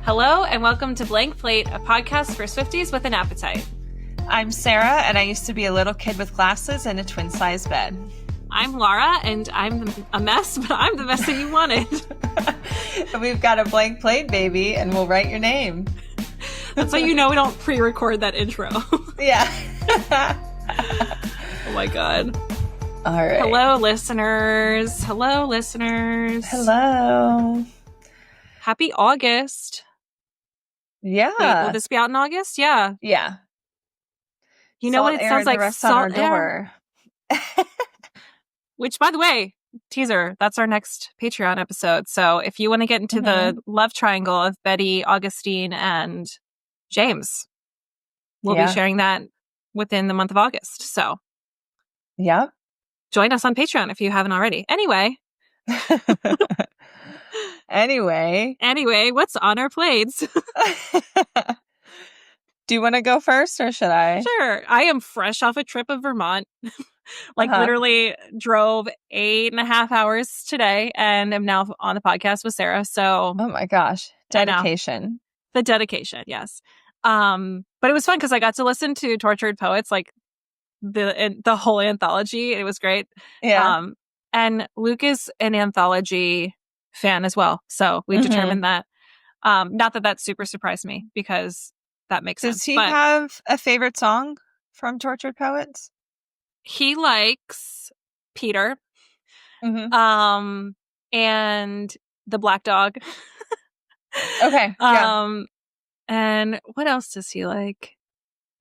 Hello and welcome to Blank Plate, a podcast for Swifties with an appetite. I'm Sara, and I used to be a little kid with glasses and a twin-size bed. I'm Laura, and I'm a mess, but I'm the mess that you wanted. We've got a blank plate, baby, and we'll write your name. That's why you know we don't pre-record that intro. Yeah. Oh my God. All right. Hello, listeners. Hello, listeners. Hello. Happy August. Yeah. Wait, will this be out in August? Yeah. Yeah. You know what it sounds like? Salt air. Which, by the way, teaser, that's our next Patreon episode. So if you want to get into the love triangle of Betty, Augustine, and James, we'll be sharing that within the month of August. So yep. Join us on Patreon if you haven't already. Anyway, what's on our plates? Do you want to go first or should I? Sure. I am fresh off a trip of Vermont. Literally drove 8.5 hours today and am now on the podcast with Sara. So, oh my gosh, dedication. The dedication, yes. But it was fun because I got to listen to Tortured Poets, like the whole anthology. It was great. Yeah. And Luke is an anthology fan as well. So we determined that. Not that that super surprised me because that makes sense. Does he have a favorite song from Tortured Poets? He likes Peter. And the Black Dog. Okay. Yeah. And what else does he like?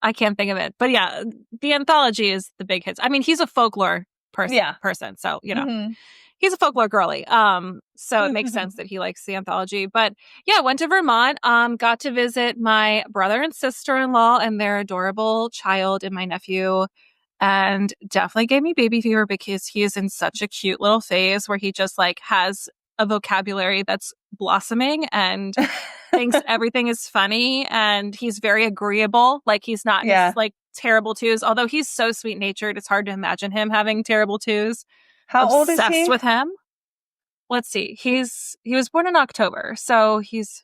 I can't think of it. But yeah, the anthology is the big hits. I mean, he's a folklore person. So, you know, he's a folklore girly. So it makes sense that he likes the anthology. But yeah, went to Vermont, got to visit my brother and sister-in-law and their adorable child and my nephew. And definitely gave me baby fever because he is in such a cute little phase where he just like has a vocabulary that's blossoming and thinks everything is funny. And he's very agreeable. Like he's not like terrible twos. Although he's so sweet natured, it's hard to imagine him having terrible twos. How old is he? Obsessed with him. Let's see. He was born in October. So he's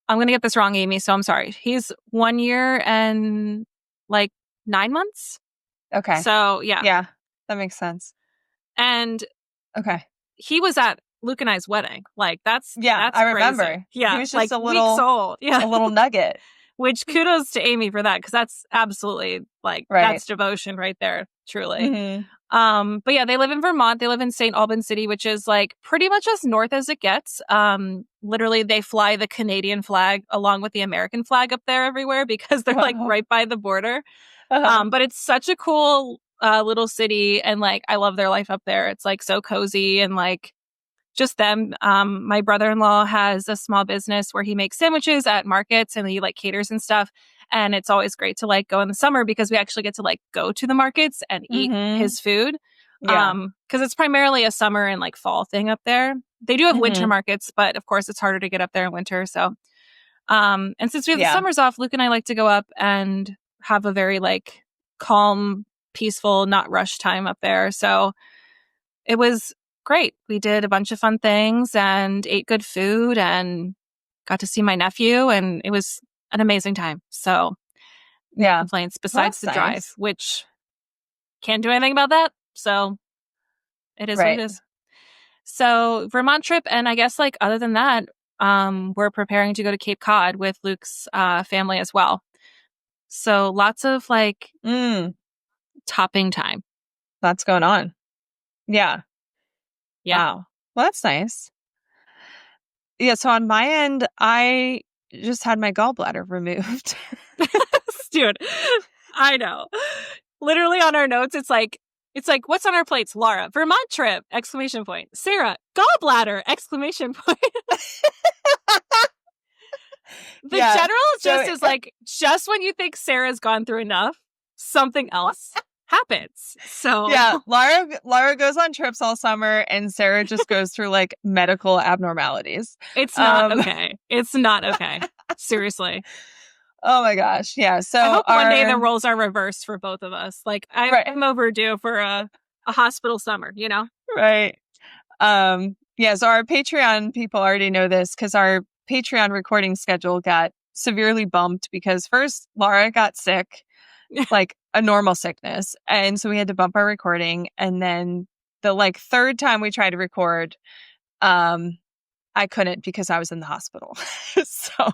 I'm going to get this wrong, Amy. So I'm sorry. He's 1 year and like 9 months. Okay. So yeah. Yeah. That makes sense. And okay. He was at Luke and I's wedding. Like that's I remember. Crazy. Yeah. He was just like a little weeks old. Yeah. A little nugget. Which kudos to Amy for that, because that's absolutely like that's devotion right there, truly. But yeah, they live in Vermont. They live in St. Albans City, which is like pretty much as north as it gets. Literally, they fly the Canadian flag along with the American flag up there everywhere because they're like right by the border. But it's such a cool little city, and like I love their life up there. It's like so cozy and like just them. My brother-in-law has a small business where he makes sandwiches at markets and he like caters and stuff. And it's always great to like go in the summer because we actually get to like go to the markets and eat his food. Yeah. Because it's primarily a summer and like fall thing up there. They do have winter markets, but of course it's harder to get up there in winter. So, and since we have the summers off, Luke and I like to go up and have a very like calm, peaceful, not rush time up there. So it was great. We did a bunch of fun things and ate good food and got to see my nephew, and it was an amazing time. So no complaints besides the drive, which can't do anything about that. So it is what it is. So Vermont trip, and I guess like other than that, we're preparing to go to Cape Cod with Luke's family as well. So lots of like topping time. Lots going on. Yeah. Wow. Well, that's nice. Yeah. So on my end, I just had my gallbladder removed. Dude, I know. Literally on our notes, it's like, what's on our plates? Laura, Vermont trip, ! Sara, gallbladder, ! The general just is like, just when you think Sarah's gone through enough, something else happens. So yeah, Laura goes on trips all summer and Sara just goes through like medical abnormalities. It's not okay. It's not okay. Seriously. Oh my gosh. Yeah. So I hope one day the roles are reversed for both of us. Like I'm overdue for a hospital summer, you know? Right. Yeah, so our Patreon people already know this because our Patreon recording schedule got severely bumped because first Laura got sick, like a normal sickness. And so we had to bump our recording. And then the like third time we tried to record, I couldn't because I was in the hospital. So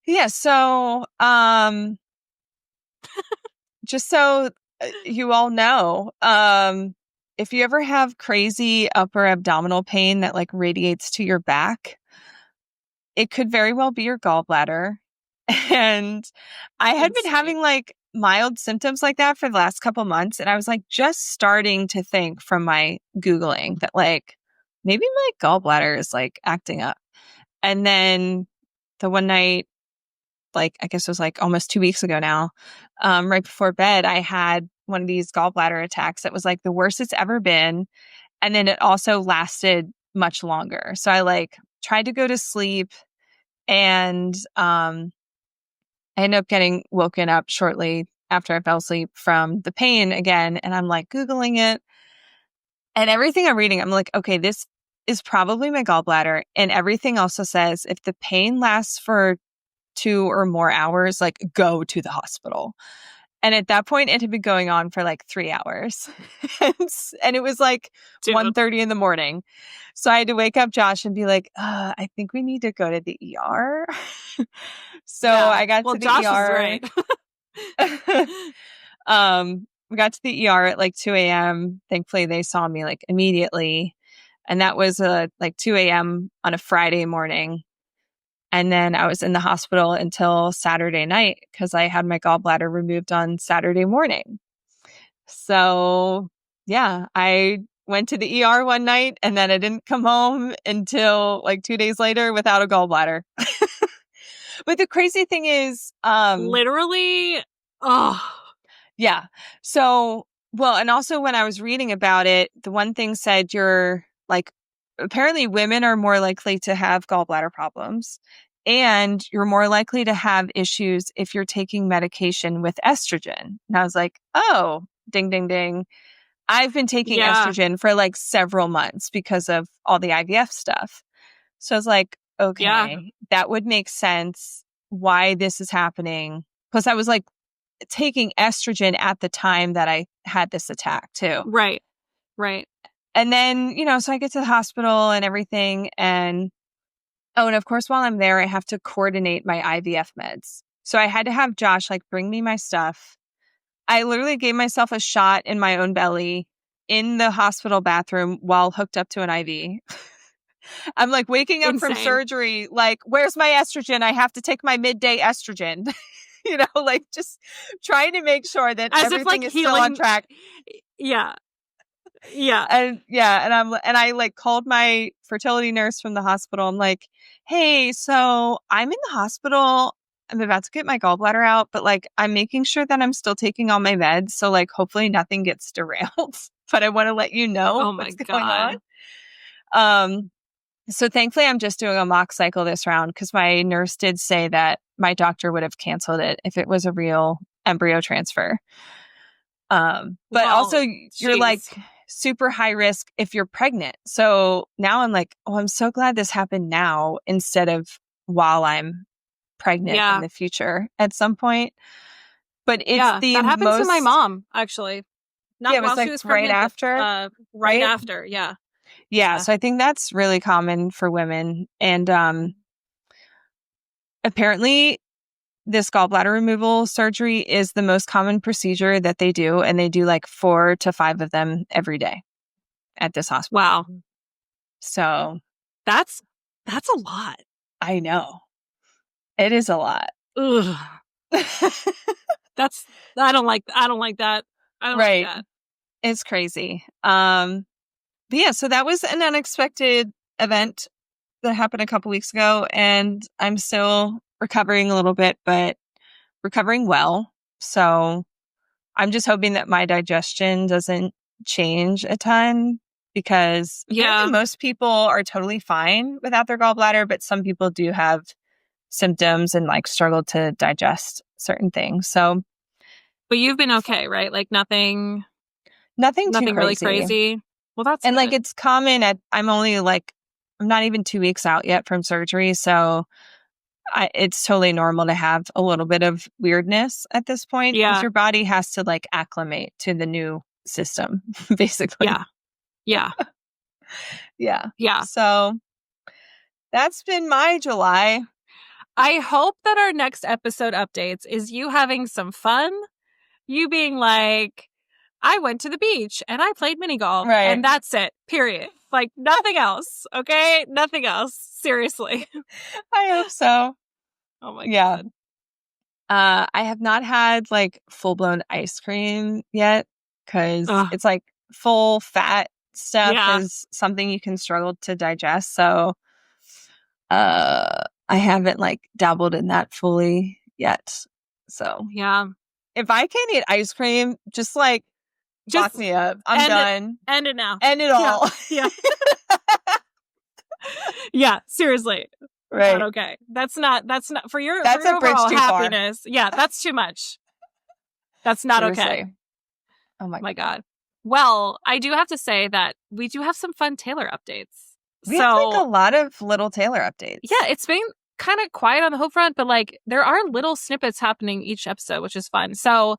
yeah, so just so you all know, if you ever have crazy upper abdominal pain that like radiates to your back, it could very well be your gallbladder. And I had been having like mild symptoms like that for the last couple months. And I was like just starting to think from my Googling that like maybe my gallbladder is like acting up. And then the one night, like I guess it was like almost 2 weeks ago now, right before bed, I had one of these gallbladder attacks that was like the worst it's ever been. And then it also lasted much longer. So I like tried to go to sleep and I ended up getting woken up shortly after I fell asleep from the pain again. And I'm like Googling it. And everything I'm reading, I'm like, okay, this is probably my gallbladder. And everything also says if the pain lasts for 2 or more hours, like go to the hospital. And at that point, it had been going on for like 3 hours. And it was like 1:30 in the morning. So I had to wake up Josh and be like, I think we need to go to the ER. So yeah. I got to the Josh ER. Is right. We got to the ER at like 2 a.m. Thankfully, they saw me like immediately. And that was like 2 a.m. on a Friday morning. And then I was in the hospital until Saturday night because I had my gallbladder removed on Saturday morning. So yeah, I went to the ER one night and then I didn't come home until like 2 days later without a gallbladder. But the crazy thing is, literally, yeah. So, well, and also when I was reading about it, the one thing said you're like, apparently women are more likely to have gallbladder problems and you're more likely to have issues if you're taking medication with estrogen. And I was like, oh, ding, ding, ding. I've been taking estrogen for like several months because of all the IVF stuff. So I was like, okay, that would make sense why this is happening. Plus I was like taking estrogen at the time that I had this attack too. Right. Right. And then, so I get to the hospital and everything. And and of course, while I'm there, I have to coordinate my IVF meds. So I had to have Josh like bring me my stuff. I literally gave myself a shot in my own belly in the hospital bathroom while hooked up to an IV. I'm like waking up from surgery, like, where's my estrogen? I have to take my midday estrogen. Like just trying to make sure that as everything is still on track. Yeah. Yeah. And I like called my fertility nurse from the hospital. I'm like, hey, so I'm in the hospital. I'm about to get my gallbladder out, but like I'm making sure that I'm still taking all my meds. So like hopefully nothing gets derailed. But I want to let you know what's going on. So thankfully I'm just doing a mock cycle this round because my nurse did say that my doctor would have canceled it if it was a real embryo transfer. But also you're like super high risk if you're pregnant. So now I'm like, oh, I'm so glad this happened now instead of while I'm pregnant in the future at some point. But it's that happened to my mom, actually. Not while she was pregnant, right after. Right after, Yeah, so I think that's really common for women. And apparently this gallbladder removal surgery is the most common procedure that they do. And they do like 4 to 5 of them every day at this hospital. Wow. So that's a lot. I know. It is a lot. Ugh. I don't like that. I don't like that. It's crazy. But yeah, so that was an unexpected event that happened a couple weeks ago, and I'm still recovering a little bit, but recovering well. So I'm just hoping that my digestion doesn't change a ton because most people are totally fine without their gallbladder, but some people do have symptoms and like struggle to digest certain things. So, but you've been okay, right? Like nothing too really crazy. Well, that's and good. like it's common I'm only like I'm not even 2 weeks out yet from surgery. So it's totally normal to have a little bit of weirdness at this point because your body has to like acclimate to the new system, basically. Yeah. Yeah. So that's been my July. I hope that our next episode updates is you having some fun, you being like, I went to the beach and I played mini golf and that's it, period. Like nothing else. Okay. Nothing else. Seriously. I hope so. Oh my God. I have not had like full blown ice cream yet because it's like full fat stuff is something you can struggle to digest. So I haven't like dabbled in that fully yet. So if I can't eat ice cream, just like lock me up. I'm done. End it now. End it all. Yeah, seriously. Right. Not okay. That's not for your that's for your a bridge overall too happiness. Far. Yeah, that's too much. That's not okay. Oh my God. Well, I do have to say that we do have some fun Taylor updates. We have like a lot of little Taylor updates. Yeah, it's been kind of quiet on the whole front, but like there are little snippets happening each episode, which is fun. So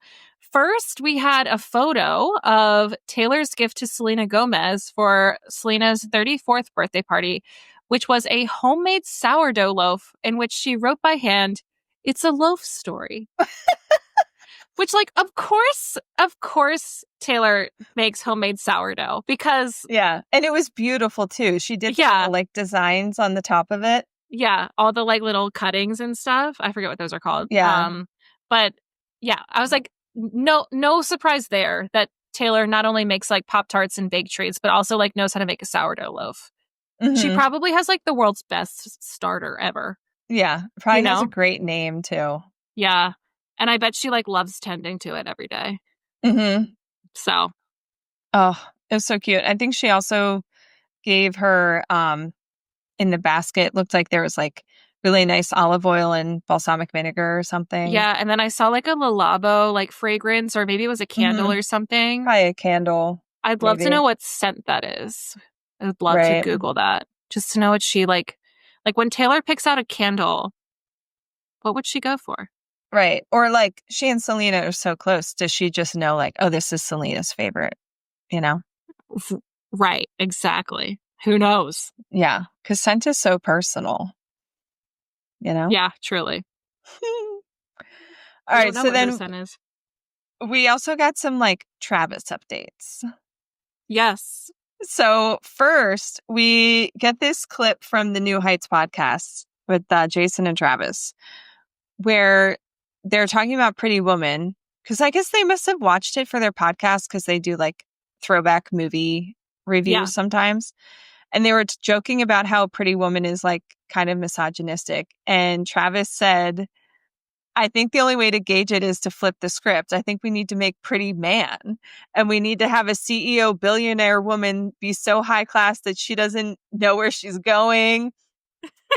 first we had a photo of Taylor's gift to Selena Gomez for Selena's 34th birthday party, which was a homemade sourdough loaf in which she wrote by hand, "It's a loaf story." Which, like, of course, Taylor makes homemade sourdough because... Yeah, and it was beautiful, too. She did little, like, designs on the top of it. Yeah, all the, like, little cuttings and stuff. I forget what those are called. Yeah. But, yeah, I was like, no surprise there that Taylor not only makes, like, Pop-Tarts and baked treats, but also, like, knows how to make a sourdough loaf. Mm-hmm. She probably has, like, the world's best starter ever. Yeah, probably has a great name, too. Yeah. And I bet she, like, loves tending to it every day. Mm-hmm. So. Oh, it was so cute. I think she also gave her, in the basket, looked like there was, like, really nice olive oil and balsamic vinegar or something. Yeah, and then I saw, like, a Le Labo, like, fragrance, or maybe it was a candle or something. Probably a candle. I'd love to know what scent that is. I would love to Google that. Just to know what she, like, when Taylor picks out a candle, what would she go for? Right. Or like she and Selena are so close. Does she just know like, oh, this is Selena's favorite, you know? Right. Exactly. Who knows? Yeah. Because scent is so personal, you know? Yeah, truly. All right. So then we also got some like Travis updates. Yes. So first we get this clip from the New Heights podcast with Jason and Travis where they're talking about Pretty Woman, because I guess they must have watched it for their podcast because they do like throwback movie reviews sometimes. And they were joking about how Pretty Woman is like kind of misogynistic. And Travis said, I think the only way to gauge it is to flip the script. I think we need to make Pretty Man. And we need to have a CEO billionaire woman be so high class that she doesn't know where she's going.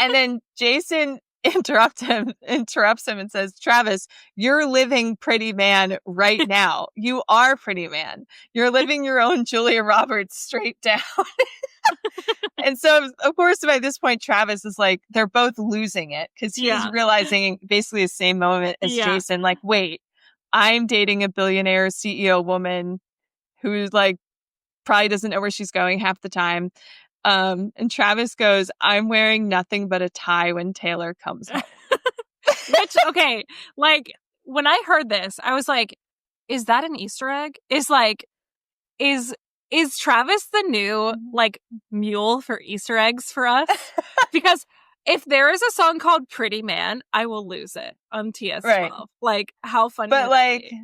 And then Jason interrupts him and says, Travis, you're living Pretty Man right now. You are Pretty Man. You're living your own Julia Roberts straight down. And so, of course, by this point, Travis is like, they're both losing it because he's realizing basically the same moment as Jason, like, wait, I'm dating a billionaire CEO woman who's like probably doesn't know where she's going half the time. And Travis goes, I'm wearing nothing but a tie when Taylor comes home. Which, okay, like, when I heard this, I was like, is that an Easter egg? Is Travis the new, like, mule for Easter eggs for us? Because if there is a song called Pretty Man, I will lose it on TS12. Right. Like, how funny but, like, be?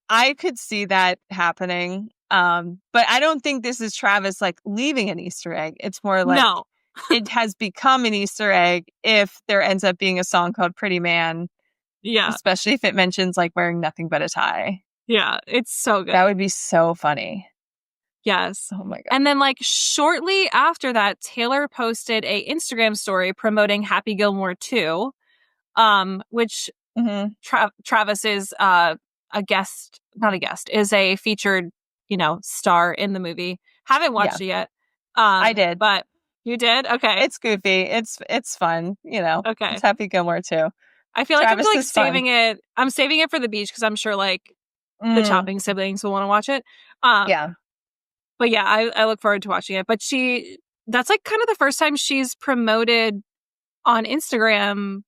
I could see that happening. But I don't think this is Travis like leaving an Easter egg. It's more like it has become an Easter egg if there ends up being a song called Pretty Man. Yeah. Especially if it mentions like wearing nothing but a tie. Yeah, it's so good. That would be so funny. Yes. Oh my God. And then like shortly after that, Taylor posted a Instagram story promoting Happy Gilmore 2, which Travis is is a featured, star in the movie. Haven't watched it yet. I did. But You did? Okay. It's goofy. It's fun. You know. Okay. It's Happy Gilmore too. I feel Travis like I'm is saving fun. it. I'm saving it for the beach because I'm sure like the chopping siblings will want to watch it. Yeah. But yeah, I look forward to watching it. But that's like kind of the first time she's promoted on Instagram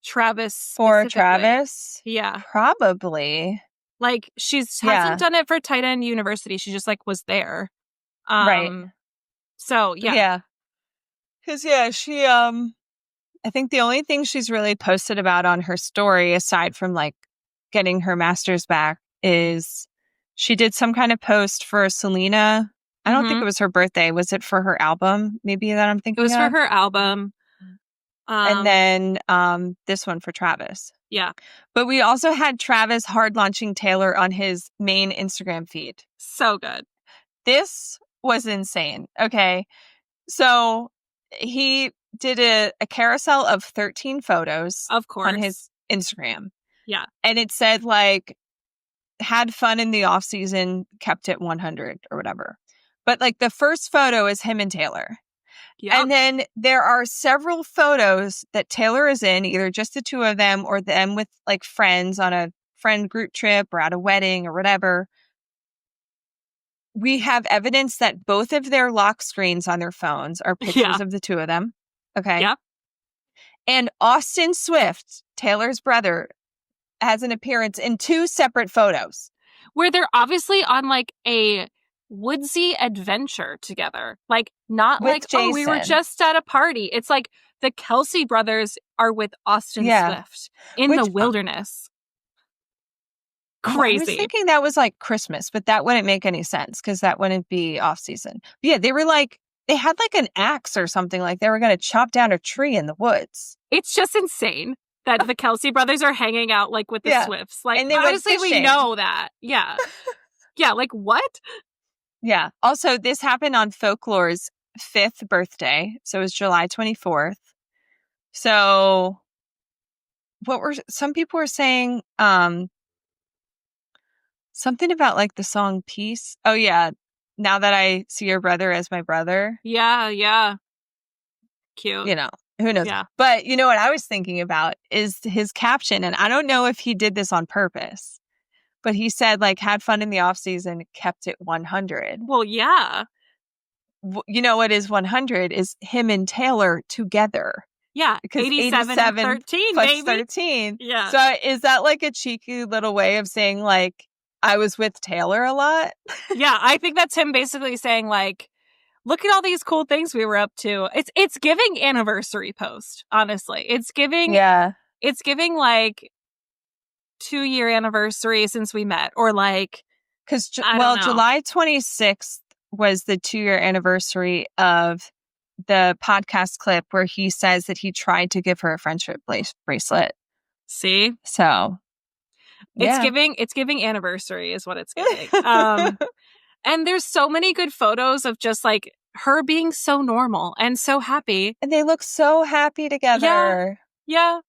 Travis For specifically. Travis? Yeah. Probably. Like hasn't done it for Tight End University. She just like was there. Right. So yeah. Yeah. Cause she I think the only thing she's really posted about on her story, aside from like getting her master's back, is she did some kind of post for Selena. I don't think it was her birthday. Was it for her album? Maybe that I'm thinking of? It was for her album. And then this one for Travis. Yeah. But we also had Travis hard launching Taylor on his main Instagram feed. So good. This was insane. Okay. So he did a carousel of 13 photos, of course, on his Instagram. Yeah. And it said like, had fun in the off season, kept it 100 or whatever. But like the first photo is him and Taylor. Yep. And then there are several photos that Taylor is in, either just the two of them or them with like friends on a friend group trip or at a wedding or whatever. We have evidence that both of their lock screens on their phones are pictures of the two of them. Okay. Yep. And Austin Swift, Taylor's brother, has an appearance in 2 separate photos. Where they're obviously on like a woodsy adventure together. Like not with like, Jason. Oh, we were just at a party. It's like the Kelsey brothers are with Austin Swift in the wilderness. Crazy. I was thinking that was like Christmas, but that wouldn't make any sense because that wouldn't be off season. But yeah, they were like, they had like an axe or something, like they were going to chop down a tree in the woods. It's just insane that the Kelsey brothers are hanging out like with the Swifts. Like, and they obviously we know that. Yeah. Yeah, like what? Yeah. Also, this happened on Folklore's 5th birthday. So it was July 24th. So some people were saying, something about like the song Peace. Oh yeah. Now that I see your brother as my brother. Yeah. Yeah. Cute. You know, who knows? Yeah. But you know what I was thinking about is his caption. And I don't know if he did this on purpose, but he said like, had fun in the off season, kept it 100. Well, yeah. You know what is 100 is him and Taylor together. Yeah, because 87 and 13, baby. 13. Yeah. So is that like a cheeky little way of saying like, I was with Taylor a lot? Yeah, I think that's him basically saying like, look at all these cool things we were up to. It's giving anniversary post, honestly. It's giving like 2-year anniversary since we met, or like, because July 26th was the 2-year anniversary of the podcast clip where he says that he tried to give her a friendship bracelet. See? So it's giving anniversary is what it's giving. And there's so many good photos of just like her being so normal and so happy. And they look so happy together. Yeah.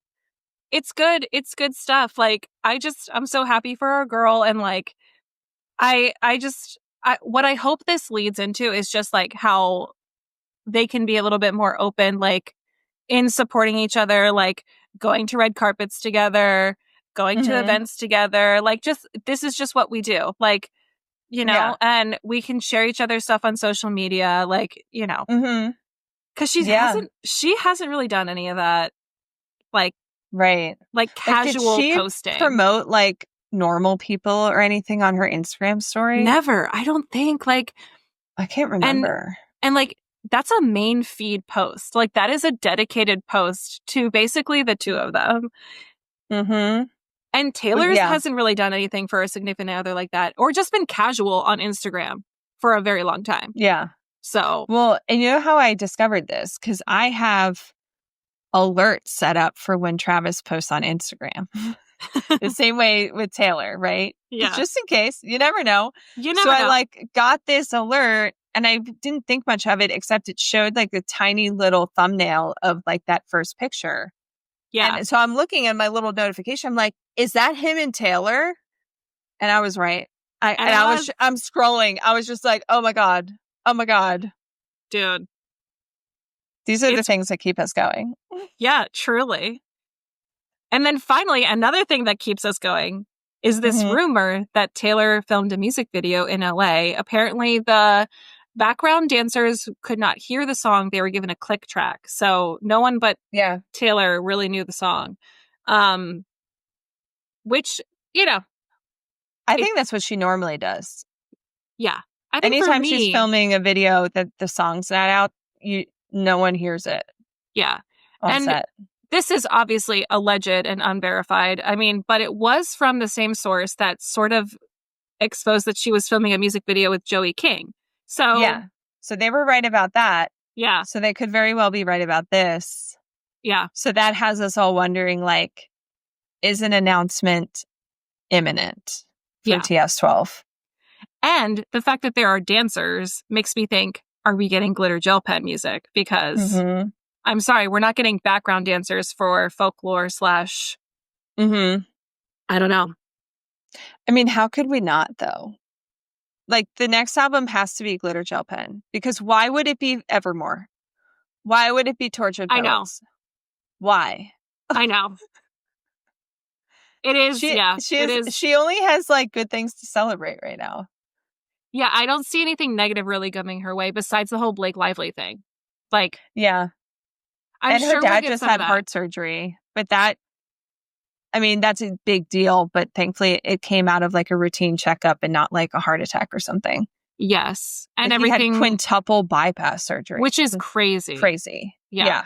It's good. It's good stuff. Like I'm so happy for our girl. And like, what I hope this leads into is just like how they can be a little bit more open, like in supporting each other, like going to red carpets together, going to events together. Like this is just what we do. Like, you know, and we can share each other's stuff on social media. Like, you know, cause she hasn't really done any of that. Like, right. Like casual did she posting. Promote like normal people or anything on her Instagram story? Never. I don't think like, I can't remember. And like, that's a main feed post. Like that is a dedicated post to basically the two of them. And Taylor's hasn't really done anything for a significant other like that, or just been casual on Instagram for a very long time. Yeah. So. Well, and you know how I discovered this? Because I have alerts set up for when Travis posts on Instagram. The same way with Taylor, right? Yeah. Just in case. You never know. You never know. I like got this alert and I didn't think much of it, except it showed like the tiny little thumbnail of like that first picture. Yeah. And so I'm looking at my little notification. I'm like, is that him and Taylor? And I was right. I'm scrolling. I was just like, oh my God. Oh my God. Dude. These are the things that keep us going. Yeah, truly. And then finally, another thing that keeps us going is this rumor that Taylor filmed a music video in LA. Apparently, the background dancers could not hear the song. They were given a click track. So no one but Taylor really knew the song. Which, I think that's what she normally does. Yeah. I think anytime she's filming a video that the song's not out, no one hears it. Yeah. On set. This is obviously alleged and unverified. I mean, but it was from the same source that sort of exposed that she was filming a music video with Joey King. So yeah. So they were right about that. Yeah. So they could very well be right about this. Yeah. So that has us all wondering, like, is an announcement imminent for TS12? And the fact that there are dancers makes me think, are we getting glitter gel pen music? Because I'm sorry, we're not getting background dancers for folklore / I don't know. I mean, how could we not, though? Like, the next album has to be glitter gel pen. Because why would it be Evermore? Why would it be Tortured Poets? I know. Why? I know. It is, it is. She only has, like, good things to celebrate right now. Yeah, I don't see anything negative really coming her way besides the whole Blake Lively thing. Like, yeah. I'm sure her dad just had heart surgery, but that's a big deal. But thankfully, it came out of like a routine checkup and not like a heart attack or something. Yes, and like everything he had quintuple bypass surgery, which is crazy. Crazy. Yeah.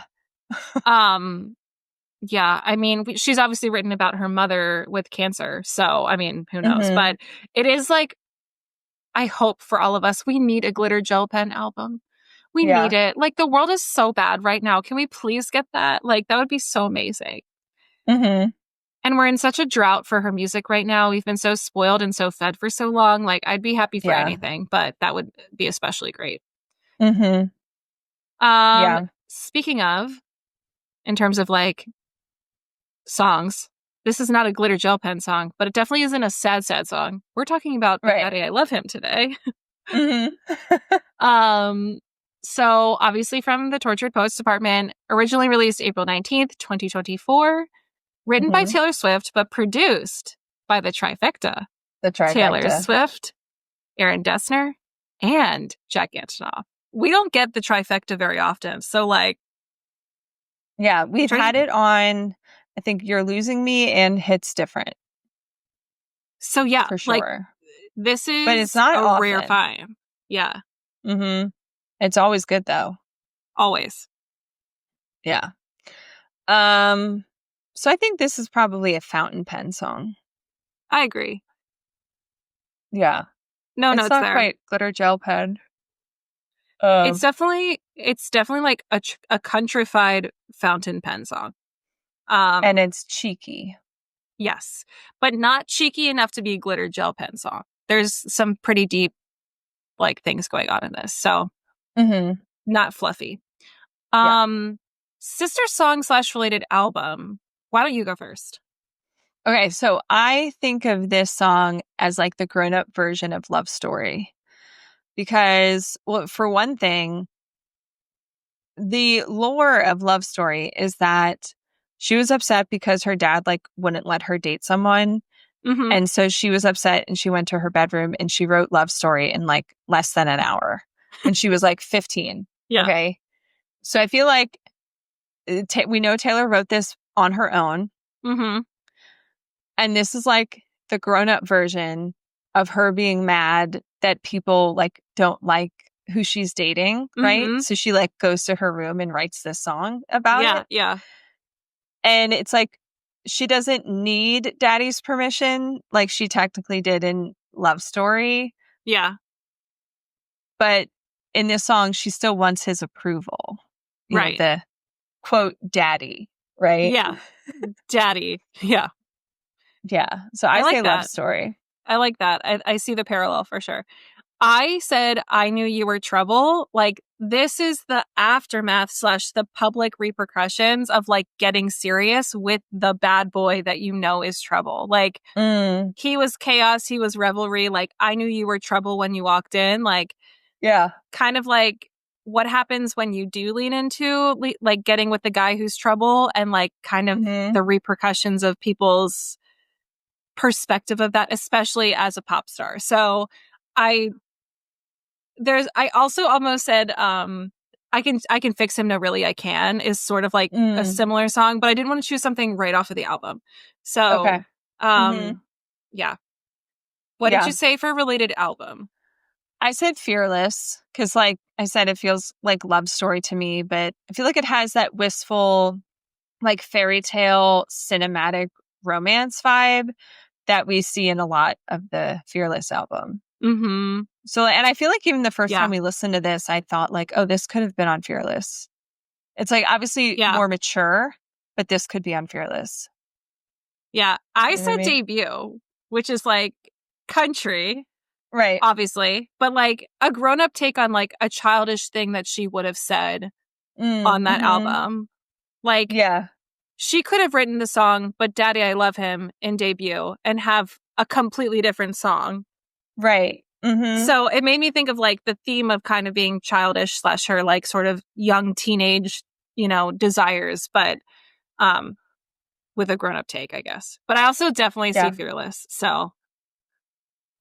Yeah. I mean, she's obviously written about her mother with cancer, so I mean, who knows? But it is like, I hope for all of us, we need a glitter gel pen album. We need it. Like, the world is so bad right now. Can we please get that? Like, that would be so amazing. And we're in such a drought for her music right now. We've been so spoiled and so fed for so long. Like, I'd be happy for anything, but that would be especially great. Speaking of, in terms of like songs, this is not a glitter gel pen song, but it definitely isn't a sad song. We're talking about Daddy, I Love Him today. So obviously from the Tortured Poets Department, originally released April 19th, 2024, written by Taylor Swift, but produced by the trifecta. Taylor Swift, Aaron Dessner, and Jack Antonoff. We don't get the trifecta very often. So like, yeah, we've had it on, I think, You're Losing Me and Hits Different. So yeah, for sure. Like, this is but it's not a rare find. Yeah. It's always good though. Always. Yeah. So I think this is probably a fountain pen song. I agree. Yeah. No, it's not there. Quite glitter gel pen. It's definitely like a countrified fountain pen song. And it's cheeky. Yes, but not cheeky enough to be a glitter gel pen song. There's some pretty deep like things going on in this. So not fluffy. Sister song / related album. Why don't you go first? Okay, so I think of this song as like the grown-up version of Love Story. Because, well, for one thing, the lore of Love Story is that she was upset because her dad like wouldn't let her date someone. And so she was upset and she went to her bedroom and she wrote Love Story in like less than an hour when she was like 15. Yeah. Okay. So I feel like we know Taylor wrote this on her own. And this is like the grown-up version of her being mad that people like don't like who she's dating, right? So she like goes to her room and writes this song about it. Yeah. And it's like she doesn't need daddy's permission like she technically did in Love Story. Yeah. But in this song, she still wants his approval. You know, the quote, daddy, right? Yeah. Daddy. Yeah. Yeah. So I like say that. Love Story. I like that. I see the parallel for sure. I said I Knew You Were Trouble. Like, this is the aftermath / the public repercussions of like getting serious with the bad boy that you know is trouble. Like, he was chaos, he was revelry. Like, I knew you were trouble when you walked in. Like, yeah, kind of like what happens when you do lean into like getting with the guy who's trouble, and like kind of the repercussions of people's perspective of that, especially as a pop star. So I also almost said I can fix him, no really I can is sort of like a similar song, but I didn't want to choose something right off of the album. So Okay. Yeah. What did you say for related album? I said Fearless because, like I said, it feels like love story to me, but I feel like it has that wistful, like fairy tale cinematic romance vibe that we see in a lot of the Fearless album. Mm-hmm. So, and I feel like even the first time we listened to this, I thought like, oh, this could have been on Fearless. It's like obviously more mature, but this could be on Fearless. Yeah. I said Debut, which is like country. Right. Obviously. But like a grown-up take on like a childish thing that she would have said on that album. Like, she could have written the song, But Daddy, I Love Him in Debut and have a completely different song. Right. So it made me think of like the theme of kind of being childish / her like sort of young teenage, desires, but with a grown-up take, I guess. But I also definitely see Fearless. So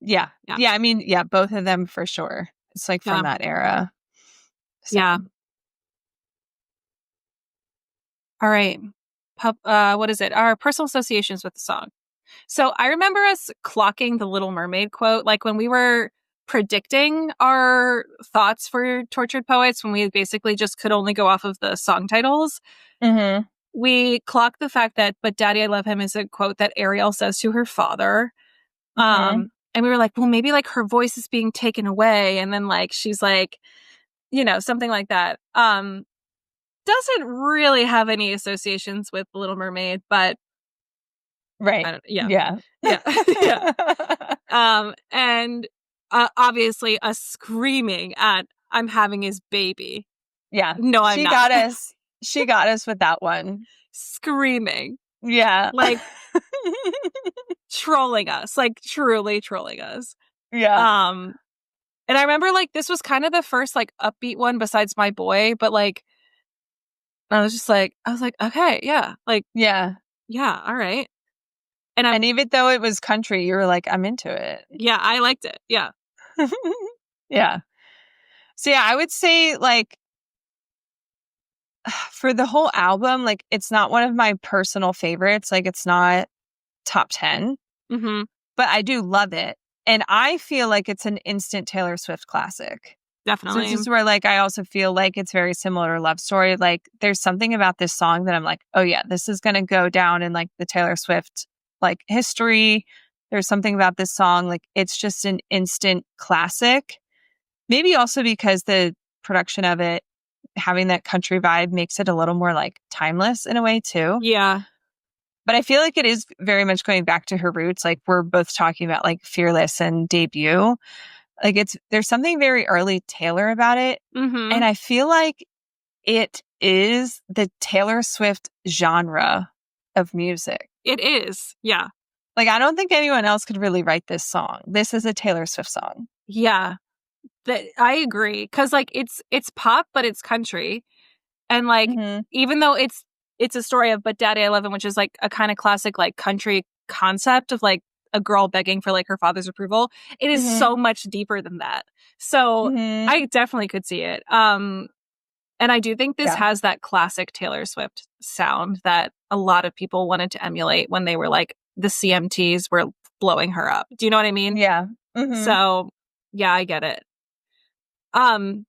yeah. I mean, both of them for sure. It's like from that era. So. Yeah. All right. What is it? Our personal associations with the song. So I remember us clocking the Little Mermaid quote, like when we were predicting our thoughts for Tortured Poets, when we basically just could only go off of the song titles. We clocked the fact that "But Daddy, I Love Him" is a quote that Ariel says to her father. And we were like, well, maybe like her voice is being taken away. And then like, she's like, something like that. Doesn't really have any associations with The Little Mermaid, but right. Yeah. And obviously us screaming at "I'm having his baby." Yeah. No, I'm not. She got us with that one. Screaming. Yeah. Like trolling us, like truly trolling us. Yeah. And I remember like this was kind of the first like upbeat one besides My Boy, but like I was like, okay, yeah. Like, yeah, all right. And even though it was country, you were like, I'm into it. Yeah, I liked it. Yeah. Yeah. So yeah, I would say like for the whole album, like it's not one of my personal favorites. Like it's not top 10, but I do love it. And I feel like it's an instant Taylor Swift classic. Definitely. So this is where like I also feel like it's very similar to Love Story. Like there's something about this song that I'm like, oh yeah, this is going to go down in like the Taylor Swift like history. There's something about this song, like it's just an instant classic. Maybe also because the production of it, having that country vibe, makes it a little more like timeless in a way too. Yeah. But I feel like it is very much going back to her roots. Like we're both talking about like Fearless and Debut. Like there's something very early Taylor about it. And I feel like it is the Taylor Swift genre of music. It is. Yeah. Like I don't think anyone else could really write this song. This is a Taylor Swift song. Yeah. I agree. Cause like it's pop, but it's country. And like, even though it's a story of But Daddy, I Love Him, which is like a kind of classic like country concept of like a girl begging for like her father's approval, it is so much deeper than that. So I definitely could see it. And I do think this has that classic Taylor Swift sound that a lot of people wanted to emulate when they were like the CMTs were blowing her up. Do you know what I mean? Yeah. So yeah, I get it.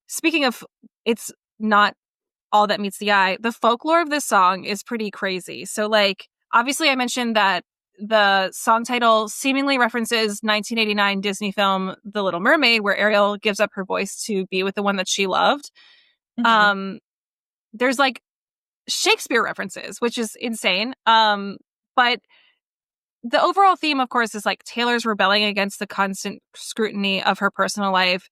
Speaking of, it's not all that meets the eye. The folklore of this song is pretty crazy. So like, obviously I mentioned that the song title seemingly references 1989 Disney film The Little Mermaid, where Ariel gives up her voice to be with the one that she loved. There's like Shakespeare references, which is insane. But the overall theme, of course, is like Taylor's rebelling against the constant scrutiny of her personal life.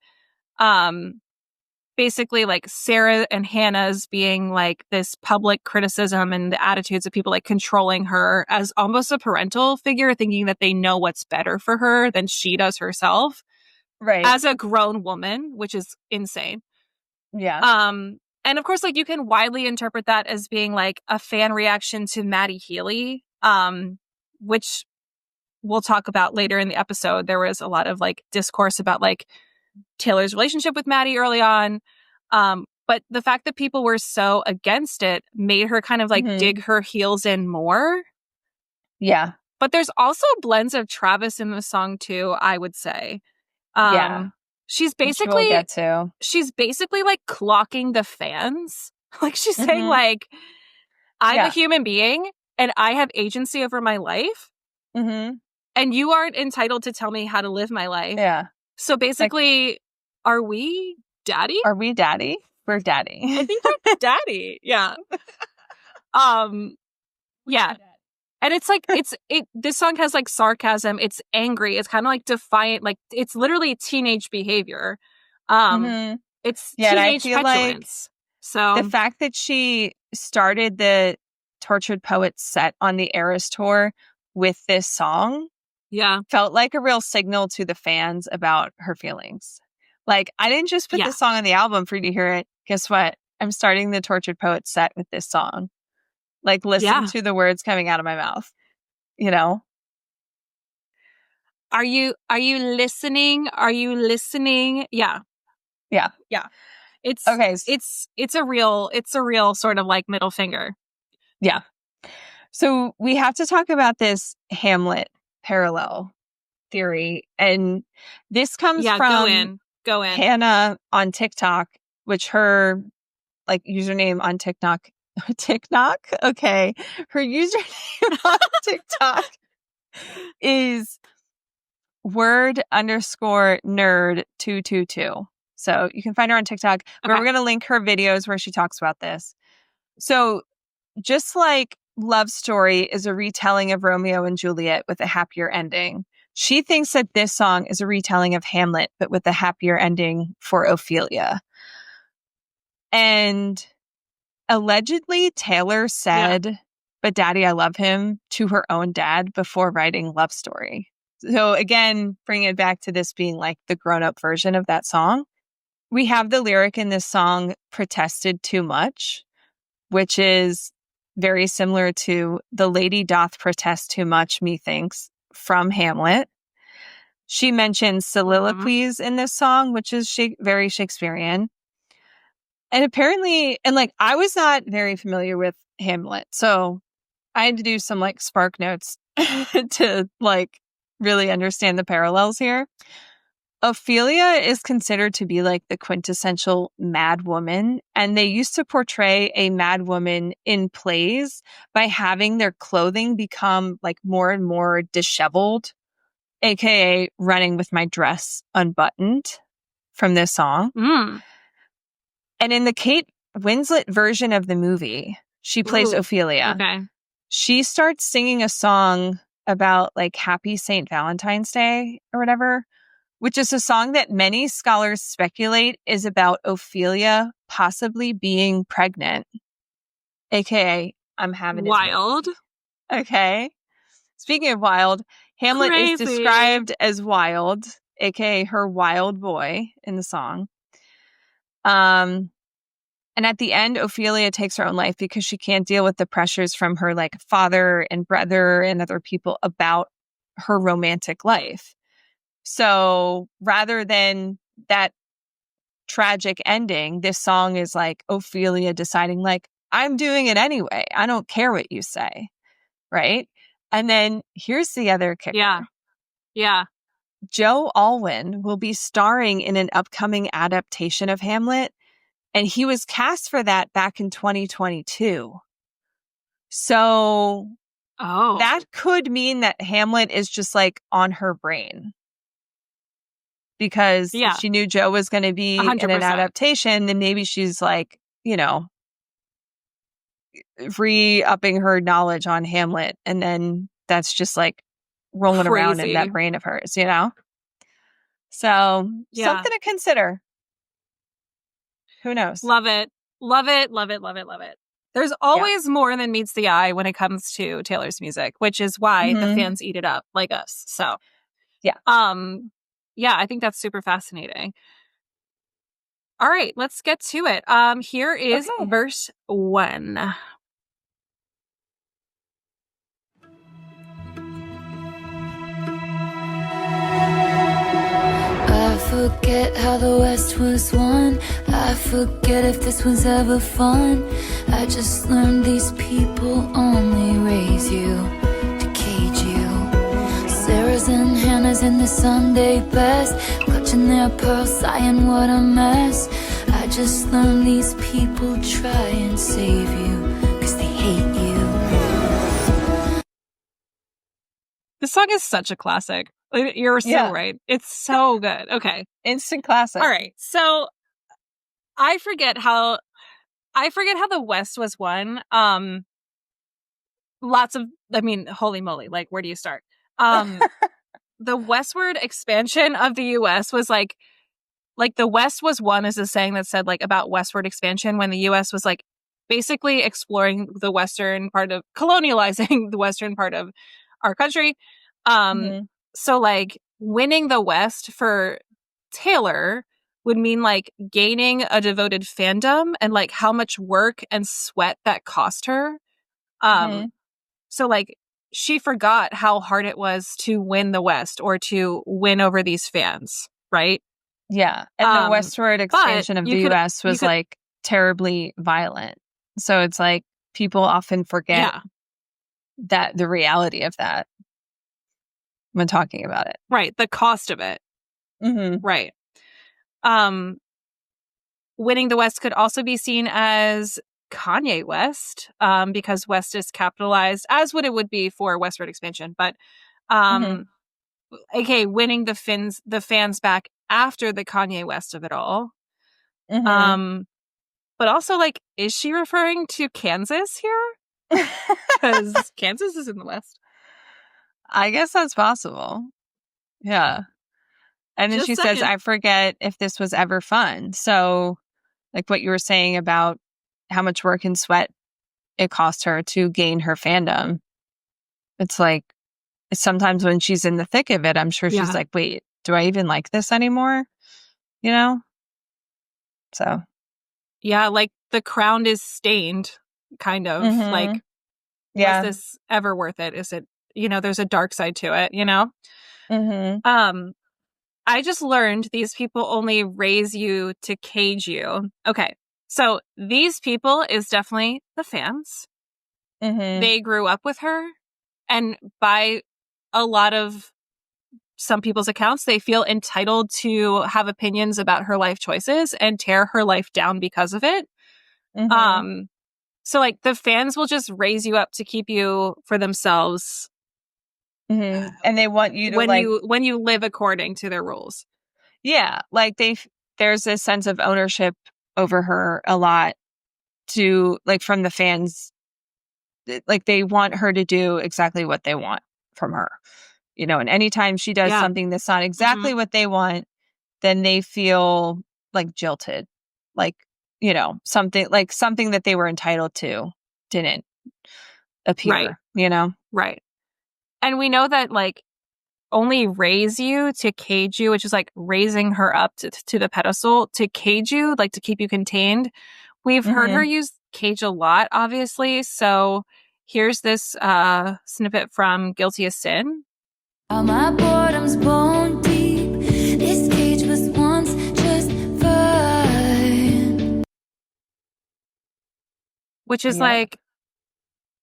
Basically like Sarah and Hannah's being like this public criticism and the attitudes of people like controlling her as almost a parental figure, thinking that they know what's better for her than she does herself. Right. As a grown woman, which is insane. Yeah. And of course, like, you can widely interpret that as being like a fan reaction to Maddie Healy, which we'll talk about later in the episode. There was a lot of like discourse about like Taylor's relationship with Maddie early on. But the fact that people were so against it made her kind of like dig her heels in more. Yeah. But there's also blends of Travis in the song too, I would say. She's basically, which we'll get to. She's basically like clocking the fans. Like, she's saying like, I'm a human being and I have agency over my life. And you aren't entitled to tell me how to live my life. Yeah. So basically, like, are we daddy? Are we daddy? We're daddy. I think we're daddy. Yeah. Yeah. And it's like, this song has like sarcasm. It's angry. It's kind of like defiant. Like, it's literally teenage behavior. It's teenage petulance. Like, so the fact that she started the Tortured Poets set on the Eras tour with this song, felt like a real signal to the fans about her feelings. Like, I didn't just put this song on the album for you to hear it. Guess what? I'm starting the Tortured Poets set with this song. Like, listen to the words coming out of my mouth, you know? Are you listening? Are you listening? Yeah. Yeah. Yeah. It's okay. It's a real sort of like middle finger. Yeah. So we have to talk about this Hamlet parallel theory. And this comes from go in. Hannah on TikTok, which her like username on TikTok. Okay. Her username on TikTok is word_nerd222. So you can find her on TikTok. But we're going to link her videos where she talks about this. So just like Love Story is a retelling of Romeo and Juliet with a happier ending, she thinks that this song is a retelling of Hamlet, but with a happier ending for Ophelia. And allegedly, Taylor said, "But Daddy, I love him," to her own dad before writing Love Story. So again, bring it back to this being like the grown-up version of that song. We have the lyric in this song, "Protested too much," which is very similar to "The lady doth protest too much, methinks," from Hamlet. She mentions soliloquies in this song, which is very Shakespearean. And apparently, and like, I was not very familiar with Hamlet, so I had to do some like Spark Notes to like really understand the parallels here. Ophelia is considered to be like the quintessential mad woman, and they used to portray a mad woman in plays by having their clothing become like more and more disheveled, aka "Running with My Dress Unbuttoned" from this song. And in the Kate Winslet version of the movie, she plays Ophelia. Okay. She starts singing a song about like Happy St. Valentine's Day or whatever, which is a song that many scholars speculate is about Ophelia possibly being pregnant. AKA, I'm having his wild. Baby. Okay. Speaking of wild, Hamlet is described as wild, AKA her wild boy in the song. And at the end, Ophelia takes her own life because she can't deal with the pressures from her like father and brother and other people about her romantic life. So rather than that tragic ending, this song is like Ophelia deciding like, I'm doing it anyway. I don't care what you say. Right. And then here's the other kicker. Yeah. Joe Alwyn will be starring in an upcoming adaptation of Hamlet. And he was cast for that back in 2022. So that could mean that Hamlet is just like on her brain. Because if she knew Joe was going to be 100%. In an adaptation, then maybe she's like, you know, re-upping her knowledge on Hamlet. And then that's just like rolling around in that brain of hers, you know? So something to consider. Who knows? Love it. There's always more than meets the eye when it comes to Taylor's music, which is why the fans eat it up like us. So, I think that's super fascinating. All right, let's get to it. Here is verse 1. I forget how the West was won. I forget if this was ever fun. I just learned these people only raise you to cage you. Sarah's and Hannah's in the Sunday best, clutching their pearls, sighing what a mess. I just learned these people try and save you, 'cause they hate you. This song is such a classic. You're so right. It's so good. Okay. Instant classic. All right. So I forget how the West was won. Holy moly, like where do you start? The westward expansion of the US was like the West was won is a saying that said like about westward expansion when the US was like basically exploring the western part of colonializing the western part of our country. So like winning the West for Taylor would mean like gaining a devoted fandom and like how much work and sweat that cost her. So like she forgot how hard it was to win the West or to win over these fans, right? Yeah. And the westward expansion of the US was like terribly violent. So it's like people often forget that the reality of that when talking about it. Right. The cost of it. Right. Winning the West could also be seen as Kanye West, because West is capitalized, as what it would be for westward expansion. But okay, winning the fans back after the Kanye West of it all. But also, like, is she referring to Kansas here? Because Kansas is in the West. I guess that's possible. Yeah. And then she says, I forget if this was ever fun. So, like what you were saying about how much work and sweat it cost her to gain her fandom. It's like, sometimes when she's in the thick of it, I'm sure she's like, wait, do I even like this anymore? You know? So. Yeah, like the crown is stained, kind of. Like, was this ever worth it? Is it, there's a dark side to it, I just learned these people only raise you to cage you. Okay, so these people is definitely the fans. They grew up with her, and by a lot of some people's accounts, they feel entitled to have opinions about her life choices and tear her life down because of it. So like the fans will just raise you up to keep you for themselves. And they want you to when you live according to their rules. Yeah, like there's a sense of ownership over her a lot to like from the fans. Like they want her to do exactly what they want from her. And anytime she does something that's not exactly what they want, then they feel like jilted. Like, something that they were entitled to didn't appear, Right. And we know that like only raise you to cage you, which is like raising her up to the pedestal to cage you, like to keep you contained. We've heard her use cage a lot, obviously. So here's this snippet from Guilty as Sin. My boredom's bone deep. This cage was once just fine. Which is like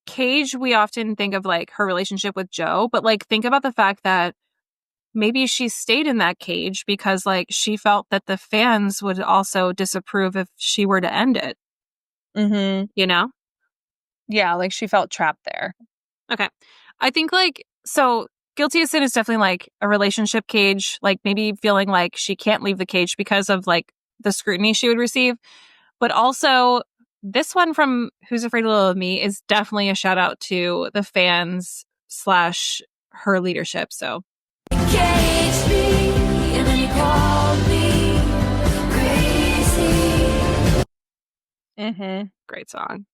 cage, we often think of like her relationship with Joe, but like think about the fact that maybe she stayed in that cage because like she felt that the fans would also disapprove if she were to end it. Yeah, like she felt trapped there. Okay. I think like, so Guilty as Sin is definitely like a relationship cage, like maybe feeling like she can't leave the cage because of like the scrutiny she would receive. But also this one from Who's Afraid of Little Me is definitely a shout out to the fans / her leadership. So Caged me, and then you called me crazy. Great song.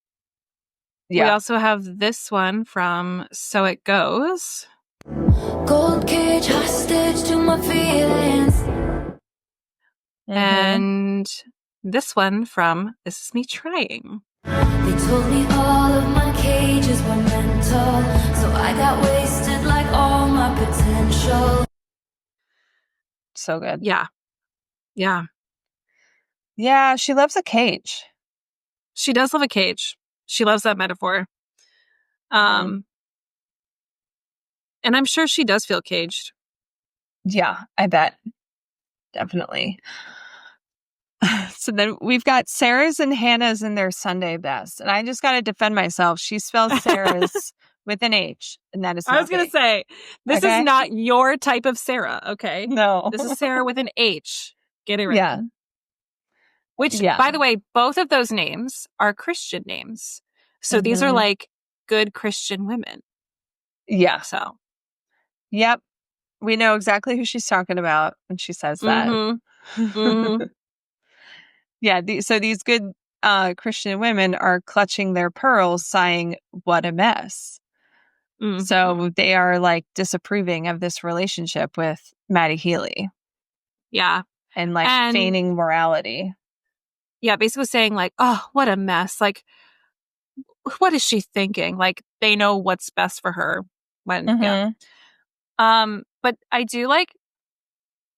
Yeah. We also have this one from So It Goes. Gold cage hostage to my feelings. And this one from This Is Me Trying. They told me all of my cages were mental, so I got wasted like all my potential. So good. Yeah. Yeah. Yeah, she loves a cage. She does love a cage. She loves that metaphor. And I'm sure she does feel caged. Yeah, I bet. Definitely. So then we've got Sarah's and Hannah's in their Sunday best. And I just got to defend myself. She spells Sarah's with an H, and that is not I was going to say, this is not your type of Sarah, okay? No. This is Sarah with an H. Get it right. Yeah. Which, by the way, both of those names are Christian names. So these are like good Christian women. Yeah. So. Yep. We know exactly who she's talking about when she says that. Yeah. So these good Christian women are clutching their pearls, sighing, "What a mess." So they are like disapproving of this relationship with Maddie Healy. Yeah. And like feigning morality. Yeah. Basically saying like, oh, what a mess. Like, what is she thinking? Like, they know what's best for her when, yeah. But I do like,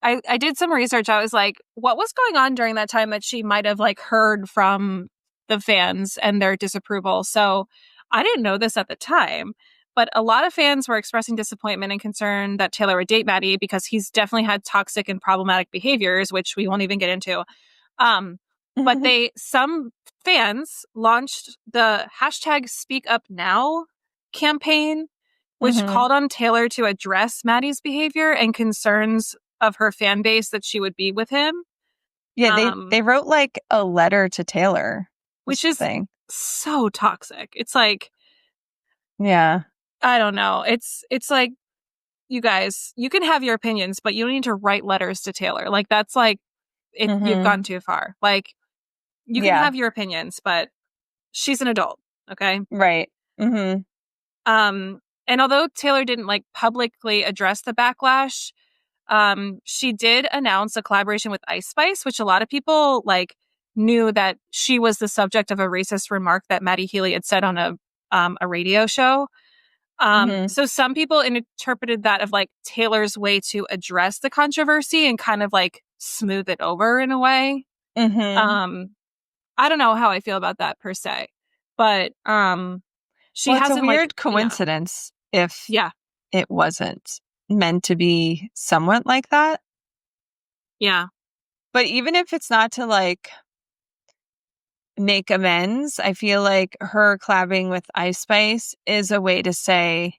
I did some research. I was like, what was going on during that time that she might have like heard from the fans and their disapproval? So I didn't know this at the time, but a lot of fans were expressing disappointment and concern that Taylor would date Maddie because he's definitely had toxic and problematic behaviors, which we won't even get into. But some fans launched the hashtag Speak Up Now campaign, which called on Taylor to address Maddie's behavior and concerns of her fan base that she would be with him. Yeah, they wrote like a letter to Taylor, which is so toxic. It's like, yeah, I don't know. It's like, you guys, you can have your opinions, but you don't need to write letters to Taylor. Like, that's like, you've gone too far. Like, you can have your opinions, but she's an adult. Okay. Right. And although Taylor didn't like publicly address the backlash, she did announce a collaboration with Ice Spice, which a lot of people like knew that she was the subject of a racist remark that Maddie Healy had said on a radio show. So some people interpreted that of like Taylor's way to address the controversy and kind of like smooth it over in a way. I don't know how I feel about that per se, but she has a weird coincidence if it wasn't meant to be somewhat like that. Yeah. But even if it's not to like make amends, I feel like her collabing with Ice Spice is a way to say,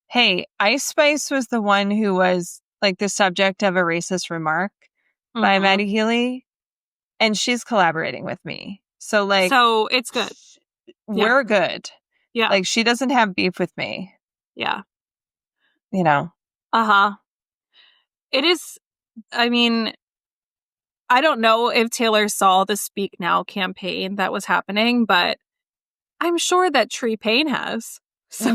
hey, Ice Spice was the one who was like the subject of a racist remark by Maddie Healy, and she's collaborating with me. So like, so it's good. We're good. Yeah. Like, she doesn't have beef with me. Yeah. You know? It is, I mean, I don't know if Taylor saw the Speak Now campaign that was happening, but I'm sure that Tree Payne has. So,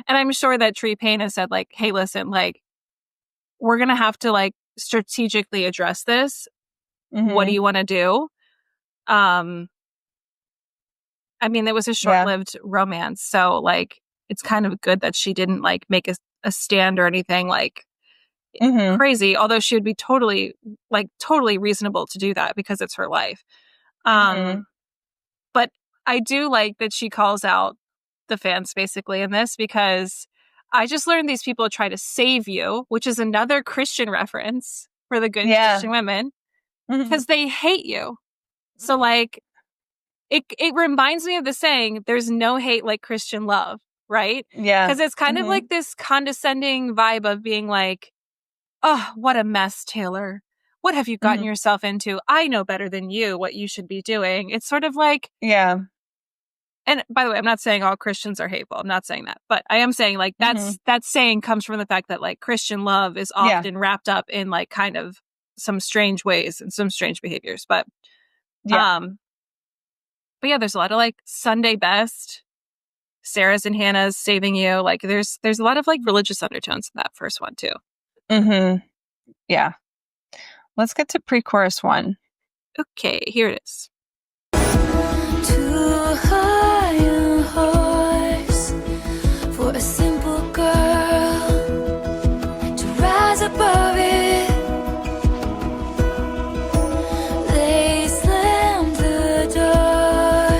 and I'm sure that Tree Payne has said like, hey, listen, like, we're going to have to like strategically address this. What do you want to do? I mean, it was a short-lived romance, so like it's kind of good that she didn't like make a stand or anything like crazy. Although she would be totally reasonable to do that because it's her life. But I do like that she calls out the fans basically in this because I just learned these people try to save you, which is another Christian reference for the good Christian women because they hate you. So like. It reminds me of the saying, there's no hate like Christian love, right? Yeah. Because it's kind of like this condescending vibe of being like, oh, what a mess, Taylor. What have you gotten yourself into? I know better than you what you should be doing. It's sort of like... Yeah. And by the way, I'm not saying all Christians are hateful. I'm not saying that. But I am saying like that saying comes from the fact that like Christian love is often wrapped up in like kind of some strange ways and some strange behaviors. But yeah, there's a lot of like Sunday best, Sarah's and Hannah's saving you. Like there's a lot of like religious undertones in that first one too. Yeah. Let's get to pre-chorus one. Okay, here it is. Too high a horse for a simple girl to rise above it. They slammed the door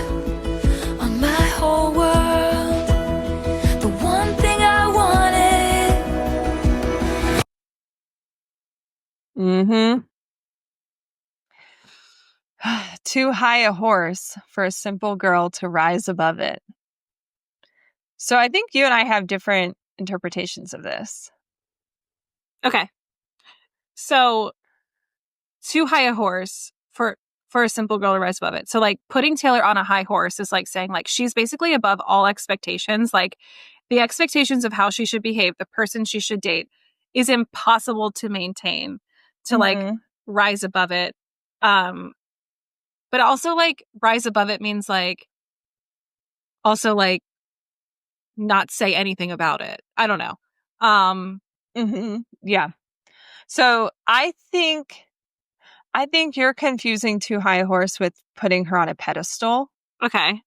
on my whole world, the one thing I wanted. Mm-hmm. Too high a horse for a simple girl to rise above it. So I think you and I have different interpretations of this. Okay. So, too high a horse for a simple girl to rise above it. So, like, putting Taylor on a high horse is like saying, like, she's basically above all expectations. Like, the expectations of how she should behave, the person she should date, is impossible to maintain, to like rise above it. But also, like, rise above it means, like, also, like, not say anything about it. I don't know. Yeah. So I think you're confusing too high a horse with putting her on a pedestal. Okay.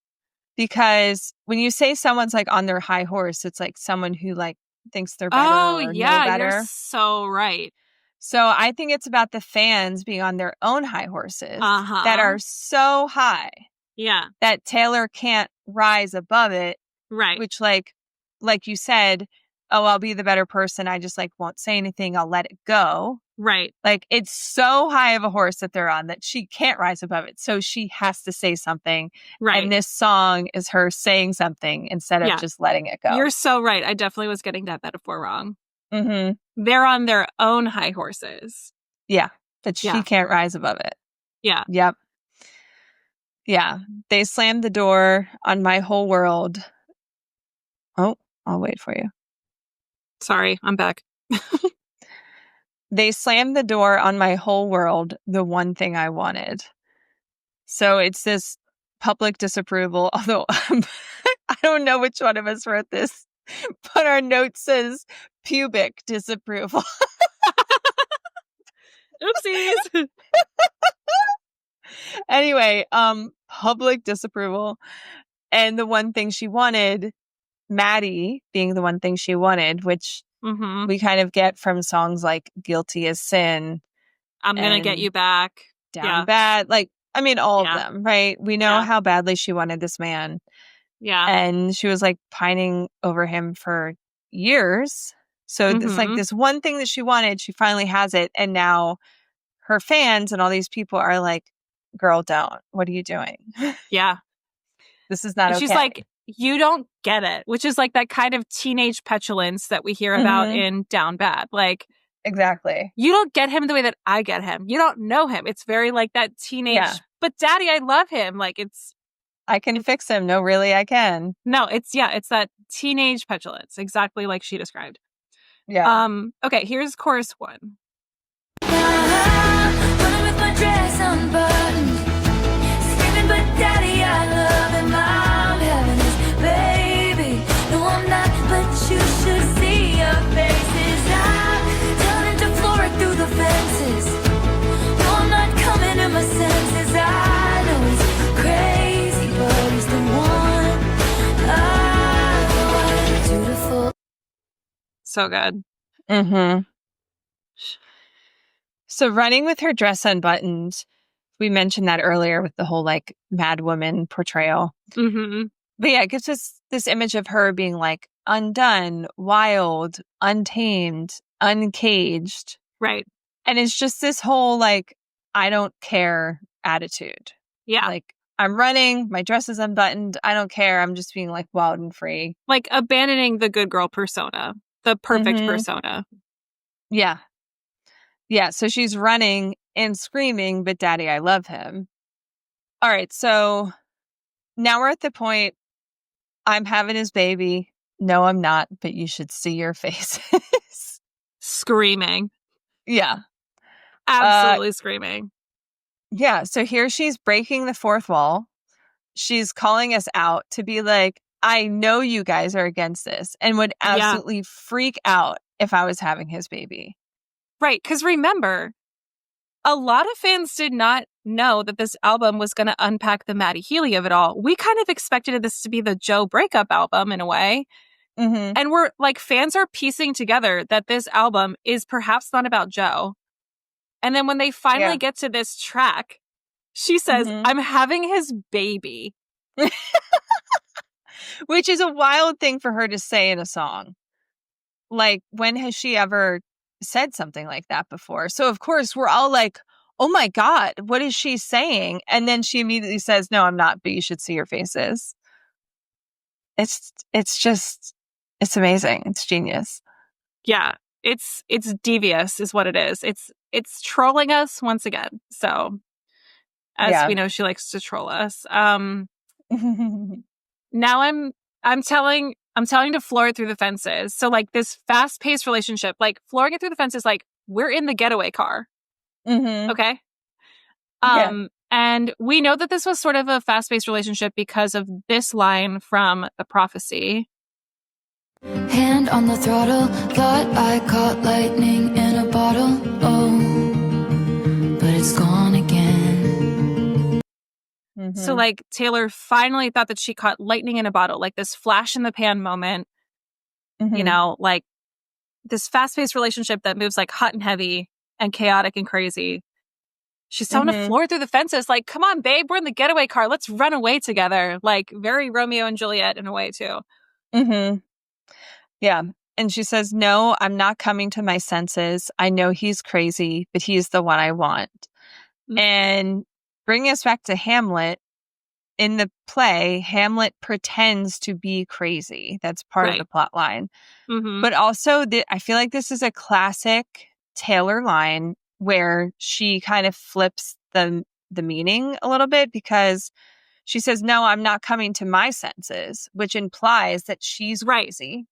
Because when you say someone's like on their high horse, it's like someone who like thinks they're better or know better. You're so right. So I think it's about the fans being on their own high horses that are so high that Taylor can't rise above it. Right. Which like you said, oh, I'll be the better person. I just like won't say anything. I'll let it go. Right. Like it's so high of a horse that they're on that she can't rise above it. So she has to say something. Right. And this song is her saying something instead of just letting it go. You're so right. I definitely was getting that metaphor wrong. Mm-hmm. They're on their own high horses. Yeah. But she can't rise above it. Yeah. Yep. Yeah. They slammed the door on my whole world. Oh, I'll wait for you. Sorry, I'm back. They slammed the door on my whole world, the one thing I wanted. So it's this public disapproval, although I don't know which one of us wrote this, but our note says pubic disapproval. Oopsies. Anyway, public disapproval. And the one thing she wanted, Maddie being the one thing she wanted, which we kind of get from songs like Guilty as Sin. I'm going to get you back. Down Bad. Like, I mean, all of them, right? We know how badly she wanted this man. Yeah. And she was like pining over him for years. So it's like this one thing that she wanted, she finally has it. And now her fans and all these people are like, girl, don't. What are you doing? Yeah. This is not okay. She's like, you don't get it, which is like that kind of teenage petulance that we hear about in Down Bad. Like, exactly. You don't get him the way that I get him. You don't know him. It's very like that teenage, but daddy, I love him. Like I can fix him. No, really, I can. No, it's that teenage petulance. Exactly like she described. Yeah. Okay, here's chorus 1. Running with my dress unbuttoned, screaming, but daddy, I love him. I'm having his baby. No, I'm not, but you should see your faces. I'm turning to Flora through the fences. No, I'm not coming to my senses. I know he's crazy, but he's the one I want. Beautiful. So good. Mm-hmm. So running with her dress unbuttoned, we mentioned that earlier with the whole like mad woman portrayal. Mm-hmm. But yeah, it gives us this image of her being like undone, wild, untamed, uncaged. Right. And it's just this whole like, I don't care attitude. Yeah. Like I'm running, my dress is unbuttoned. I don't care. I'm just being like wild and free. Like abandoning the good girl persona, the perfect persona. Yeah. Yeah, so she's running and screaming, but daddy, I love him. All right, so now we're at the point, I'm having his baby. No, I'm not, but you should see your faces. Screaming. Yeah. Absolutely screaming. Yeah, so here she's breaking the fourth wall. She's calling us out to be like, I know you guys are against this and would absolutely freak out if I was having his baby. Right, because remember, a lot of fans did not know that this album was going to unpack the Maddie Healy of it all. We kind of expected this to be the Joe breakup album in a way. Mm-hmm. And we're like, fans are piecing together that this album is perhaps not about Joe. And then when they finally get to this track, she says, I'm having his baby. Which is a wild thing for her to say in a song. Like, when has she ever said something like that before? So, of course, we're all like, oh my God, what is she saying? And then she immediately says, no, I'm not, but you should see your faces. It's amazing. It's genius. Yeah, it's devious is what it is. It's trolling us once again. So, as we know, she likes to troll us. Now I'm telling to floor it through the fences. So like this fast-paced relationship, like flooring it through the fences, like we're in the getaway car. Okay. And we know that this was sort of a fast-paced relationship because of this line from The Prophecy. Hand on the throttle, thought I caught lightning in a bottle. Oh, but it's gone again. So like Taylor finally thought that she caught lightning in a bottle, like this flash in the pan moment, you know, like this fast-paced relationship that moves like hot and heavy and chaotic and crazy. She's telling to floor through the fences, like, come on, babe, we're in the getaway car. Let's run away together. Like very Romeo and Juliet in a way too. Yeah. And she says, no, I'm not coming to my senses. I know he's crazy, but he's the one I want. And bringing us back to Hamlet, in the play, Hamlet pretends to be crazy. That's part of the plot line. But also, I feel like this is a classic Taylor line where she kind of flips the meaning a little bit, because she says, no, I'm not coming to my senses, which implies that she's crazy.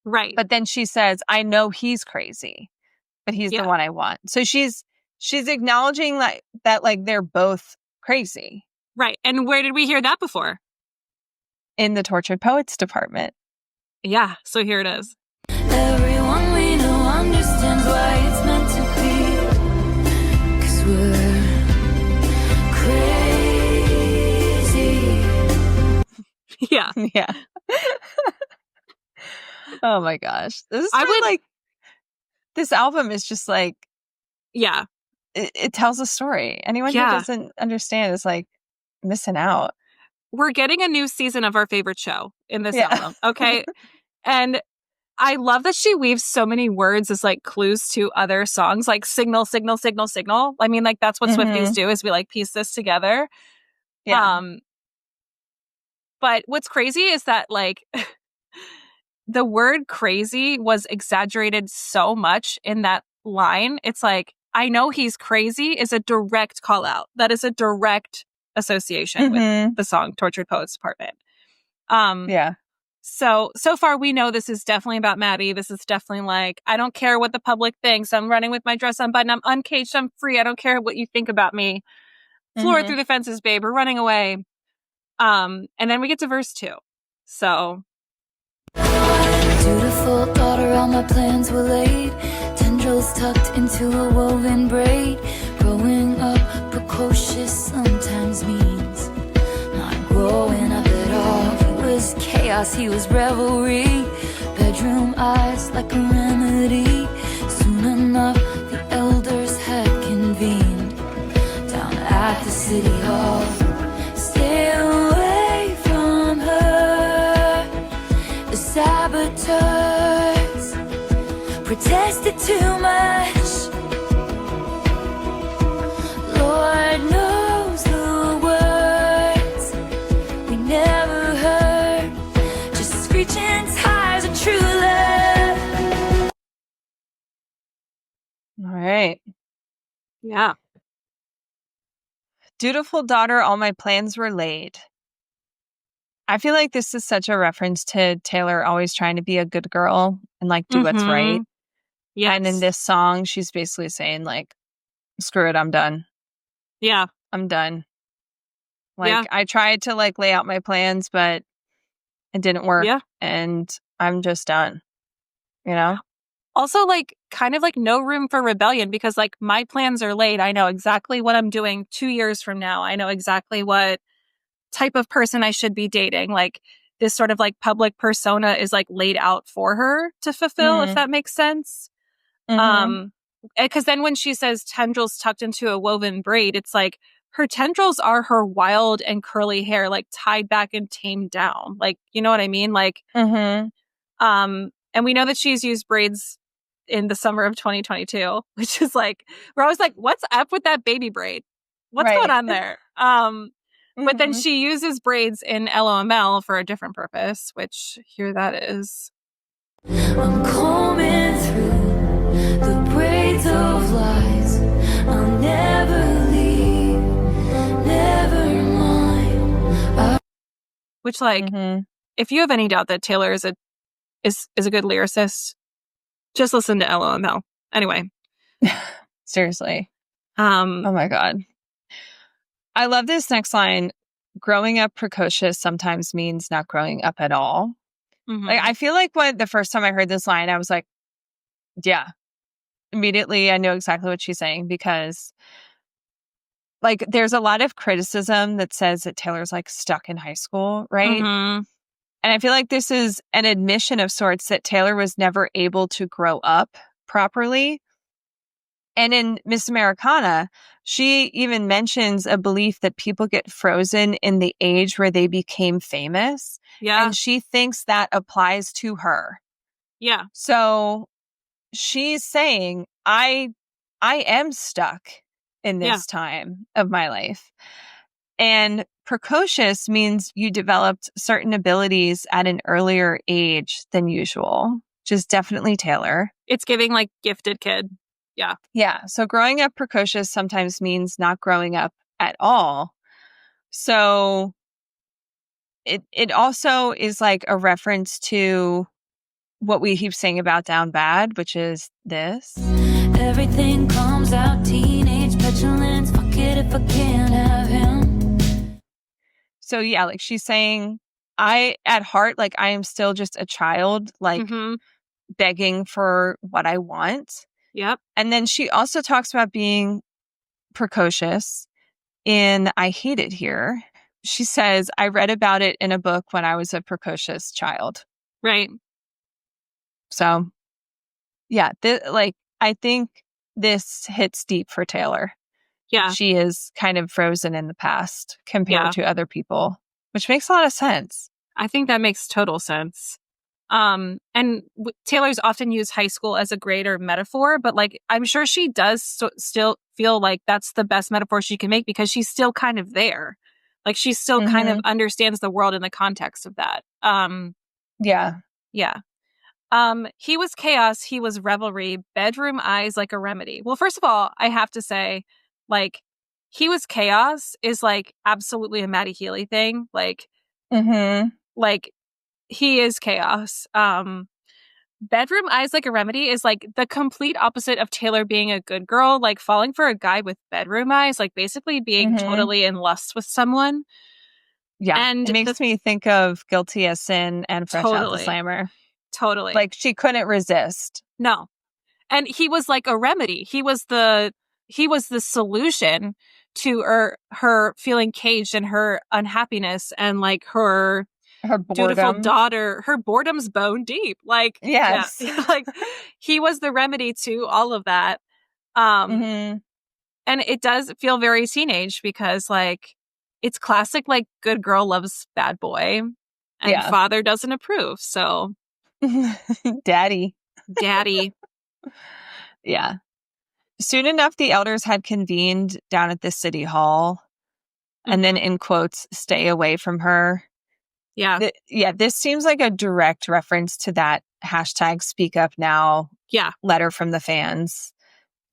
Right. But then she says, I know he's crazy, but he's the one I want. So she's acknowledging that like they're both crazy. Right. And where did we hear that before? In the Tortured Poets department. Yeah. So here it is. Everyone we know understands why it's meant to be. 'Cause we're crazy. Yeah. Yeah. Oh my gosh. This album is just like, yeah. It tells a story. Anyone who doesn't understand is like missing out. We're getting a new season of our favorite show in this album. Okay. And I love that she weaves so many words as like clues to other songs, like signal, signal, signal, signal. I mean, like that's what Swifties do, is we like piece this together. Yeah. But what's crazy is that like the word crazy was exaggerated so much in that line. It's like, I know he's crazy is a direct call out. That is a direct association with the song Tortured Poets Department. So far we know this is definitely about Maddie. This is definitely like, I don't care what the public thinks. I'm running with my dress unbuttoned. I'm uncaged. I'm free. I don't care what you think about me. Floor through the fences, babe. We're running away. And then we get to verse 2. So. Dutiful daughter, all my plans were laid. Tendrils tucked into a woven braid. Growing up precocious sometimes means not growing up at all. He was chaos, he was revelry. Bedroom eyes like a remedy. Soon enough, the elders had convened down at the city hall. Stay away from her. The saboteurs protested too much. Lord knows the words we never heard. Just screeching tires of true love. All right. Yeah. Dutiful daughter, all my plans were laid. I feel like this is such a reference to Taylor always trying to be a good girl and like do what's right. Yes. And in this song, she's basically saying like, screw it, I'm done. Yeah. I'm done. Like I tried to like lay out my plans, but it didn't work. Yeah. And I'm just done. You know? Also, like, kind of like no room for rebellion because, like, my plans are laid. I know exactly what I'm doing 2 years from now. I know exactly what type of person I should be dating. Like, this sort of like public persona is like laid out for her to fulfill, if that makes sense. Because then when she says tendrils tucked into a woven braid, it's like her tendrils are her wild and curly hair, like tied back and tamed down. Like, you know what I mean? Like, and we know that she's used braids in the summer of 2022, which is like, we're always like, what's up with that baby braid? What's going on there? But then she uses braids in LOML for a different purpose, which here that is. I'm combing through the braids of lies. I'll never leave, never mind. Which, like, if you have any doubt that Taylor is a good lyricist, just listen to LOML. Anyway. Seriously. Oh my God. I love this next line. Growing up precocious sometimes means not growing up at all. Like, I feel like when the first time I heard this line, I was like, yeah. Immediately, I know exactly what she's saying because, like, there's a lot of criticism that says that Taylor's, like, stuck in high school, right? And I feel like this is an admission of sorts that Taylor was never able to grow up properly. And in Miss Americana, she even mentions a belief that people get frozen in the age where they became famous. Yeah. And she thinks that applies to her. Yeah. So she's saying, I am stuck in this time of my life. And precocious means you developed certain abilities at an earlier age than usual, which is definitely Taylor. It's giving, like, gifted kid. Yeah. Yeah. So growing up precocious sometimes means not growing up at all. So it also is like a reference to what we keep saying about Down Bad, which is this. Everything comes out, teenage petulance. Fuck it if I can't have him. So yeah, like she's saying, at heart, like I am still just a child, like begging for what I want. Yep. And then she also talks about being precocious in I Hate It Here. She says, I read about it in a book when I was a precocious child. Right. So, yeah, I think this hits deep for Taylor. Yeah. She is kind of frozen in the past compared to other people, which makes a lot of sense. I think that makes total sense. And Taylor's often used high school as a grade or metaphor, but like I'm sure she does still feel like that's the best metaphor she can make because she's still kind of there. Like she still kind of understands the world in the context of that. Yeah. He was chaos, he was revelry, bedroom eyes like a remedy. Well, first of all, I have to say, like, he was chaos is like absolutely a Maddie Healy thing. Like, like he is chaos. Bedroom eyes like a remedy is like the complete opposite of Taylor being a good girl, like falling for a guy with bedroom eyes, like basically being totally in lust with someone. Yeah. And it makes me think of Guilty as Sin and Fresh Out the Slammer. Totally. Like she couldn't resist. No. And he was like a remedy. He was the solution to her feeling caged and her unhappiness and like her dutiful daughter, her boredom's bone deep. Like, yes. Like he was the remedy to all of that. And it does feel very teenage because like it's classic, like good girl loves bad boy and father doesn't approve. So Daddy. Yeah. Soon enough, the elders had convened down at the city hall and then in quotes, stay away from her. Yeah. This seems like a direct reference to that hashtag speak up now letter from the fans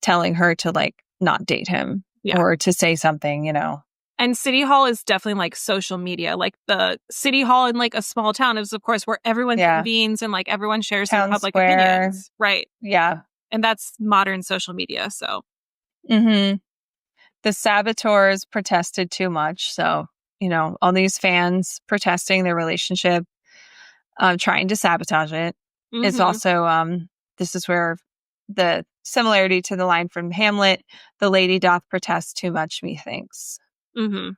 telling her to like not date him or to say something, you know. And City Hall is definitely like social media. Like the City Hall in like a small town is, of course, where everyone convenes and like everyone shares their public opinions. Right. Yeah. And that's modern social media. So. The saboteurs protested too much. So, you know, all these fans protesting their relationship, trying to sabotage it is also this is where the similarity to the line from Hamlet, the lady doth protest too much, methinks. Mm-hmm.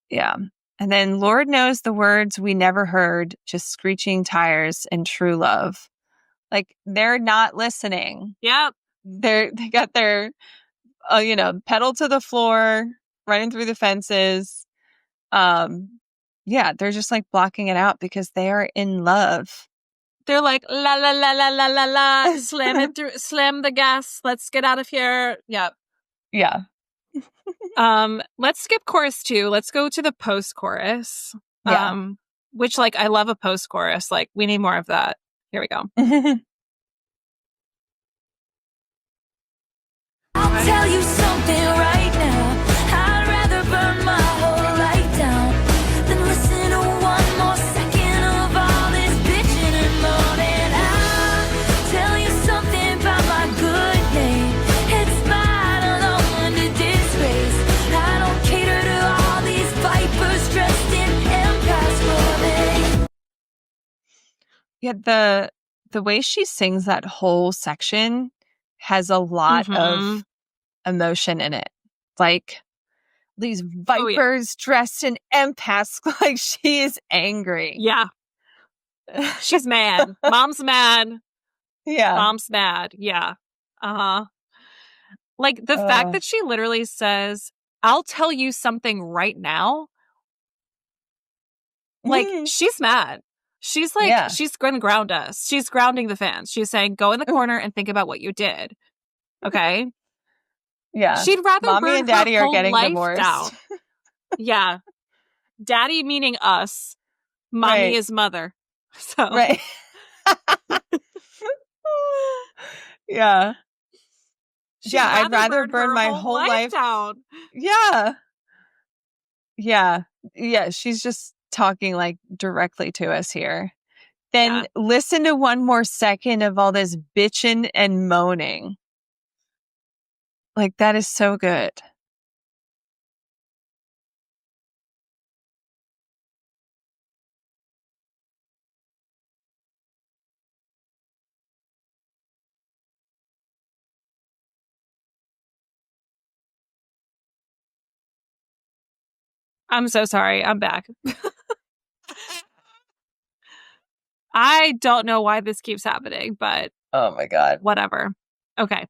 Yeah. And then Lord knows the words we never heard, just screeching tires and true love. Like, they're not listening. Yep. They got their, pedal to the floor, running through the fences. Yeah, they're just like blocking it out because they are in love. They're like, la, la, la, la, la, la, la, slam it through, slam the gas. Let's get out of here. Yep. Yeah. Let's skip chorus 2. Let's go to the post-chorus. Yeah. Which, like, I love a post-chorus. Like, we need more of that. Here we go. I'll tell you something right now. I'd rather burn my whole life down than listen to one more second of all this bitching and moaning. I'll tell you something about my good name. It's mine alone to disgrace. I don't cater to all these vipers dressed in empath's clothing. Yeah, the way she sings that whole section has a lot of emotion in it. Like, these vipers dressed in empaths, like, she is angry. Yeah. She's mad. Mom's mad. Yeah. Mom's mad. Yeah. Uh-huh. Like, the fact that she literally says, I'll tell you something right now. Like, she's mad. She's like, she's going to ground us. She's grounding the fans. She's saying, go in the corner and think about what you did. Okay? Yeah. She'd rather Mommy burn and Daddy her are whole getting life divorced. down. Yeah. Daddy meaning us. Mommy is mother. So. Right. Yeah. Yeah, I'd rather burn my whole life down. Yeah. Yeah. Yeah, she's just talking like directly to us here. Then listen to one more second of all this bitching and moaning. Like, that is so good. I'm so sorry. I'm back. I don't know why this keeps happening, but oh my God. Whatever. Okay.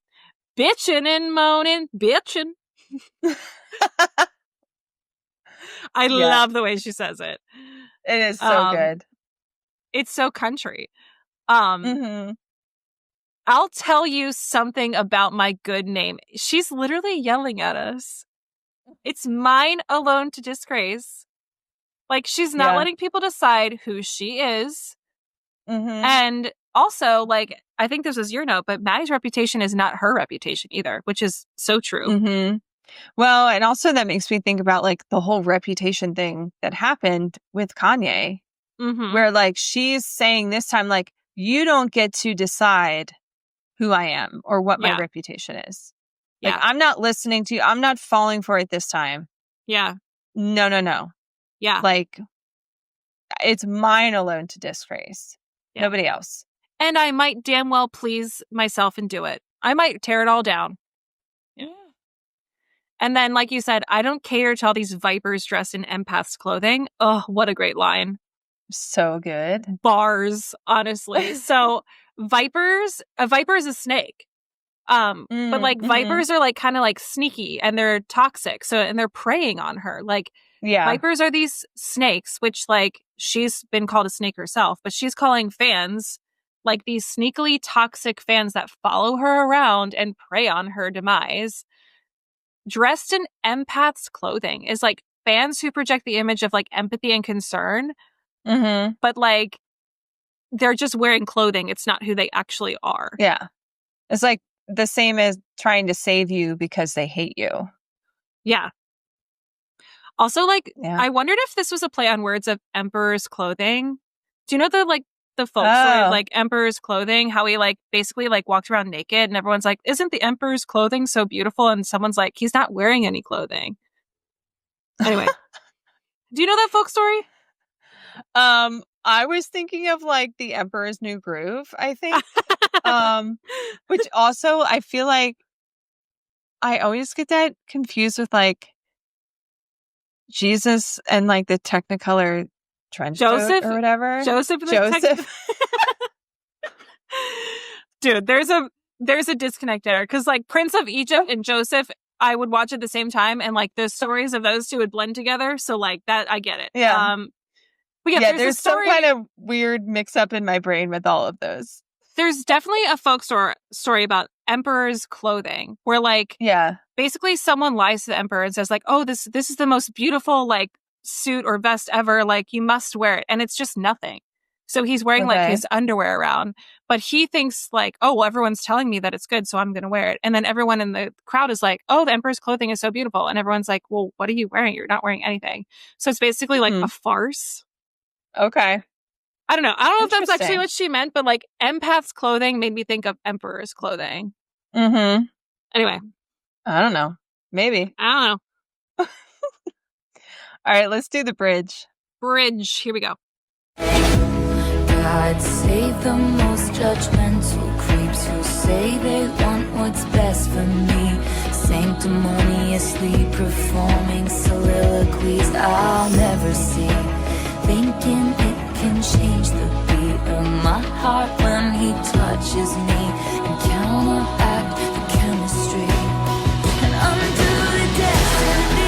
Bitching and moaning, bitching. I love the way she says it. It is so good. It's so country. I'll tell you something about my good name. She's literally yelling at us. It's mine alone to disgrace. Like, she's not letting people decide who she is. And also, like, I think this was your note, but Maddie's reputation is not her reputation either, which is so true. Well, and also that makes me think about, like, the whole reputation thing that happened with Kanye, where, like, she's saying this time, like, you don't get to decide who I am or what my reputation is. Like, I'm not listening to you. I'm not falling for it this time. Yeah. No. Yeah. Like, it's mine alone to disgrace. Yeah. Nobody else. And I might damn well please myself and do it. I might tear it all down. Yeah. And then, like you said, I don't cater to all these vipers dressed in empath's clothing. Oh, what a great line. So good. Bars, honestly. So a viper is a snake. But like vipers are like kind of like sneaky and they're toxic. So, and they're preying on her. Like, vipers are these snakes, which, like, she's been called a snake herself, but she's calling fans like these sneakily toxic fans that follow her around and prey on her demise. Dressed in empath's clothing is like fans who project the image of like empathy and concern, but like they're just wearing clothing. It's not who they actually are. Yeah. It's like the same as trying to save you because they hate you. Yeah. Also, like, I wondered if this was a play on words of Emperor's clothing. Do you know the folk story of like Emperor's clothing? How he like basically like walked around naked and everyone's like, isn't the Emperor's clothing so beautiful? And someone's like, he's not wearing any clothing. Anyway. Do you know that folk story? I was thinking of like The Emperor's New Groove, I think. Which also I feel like I always get that confused with like Jesus and like the Technicolor trench coat or whatever. Joseph. Dude, there's a disconnect there because like Prince of Egypt and Joseph, I would watch at the same time, and like the stories of those two would blend together. So like that, I get it. Yeah. But yeah, there's some kind of weird mix up in my brain with all of those. There's definitely a folk story about emperor's clothing where like basically someone lies to the emperor and says like, oh, this is the most beautiful like suit or vest ever, like you must wear it, and it's just nothing. So he's wearing like his underwear around, but he thinks like, oh, well, everyone's telling me that it's good, so I'm going to wear it. And then everyone in the crowd is like, oh, the emperor's clothing is so beautiful. And everyone's like, well, what are you wearing? You're not wearing anything. So it's basically like a farce. Okay. I don't know. I don't know if that's actually what she meant, but like empath's clothing made me think of emperor's clothing. Mm-hmm. Anyway. I don't know. Maybe. I don't know. All right, let's do the bridge. Bridge. Here we go. God save the most judgmental creeps who say they want what's best for me, sanctimoniously performing soliloquies I'll never see, thinking it can change the beat of my heart when he touches me and counteract the chemistry and undo the destiny.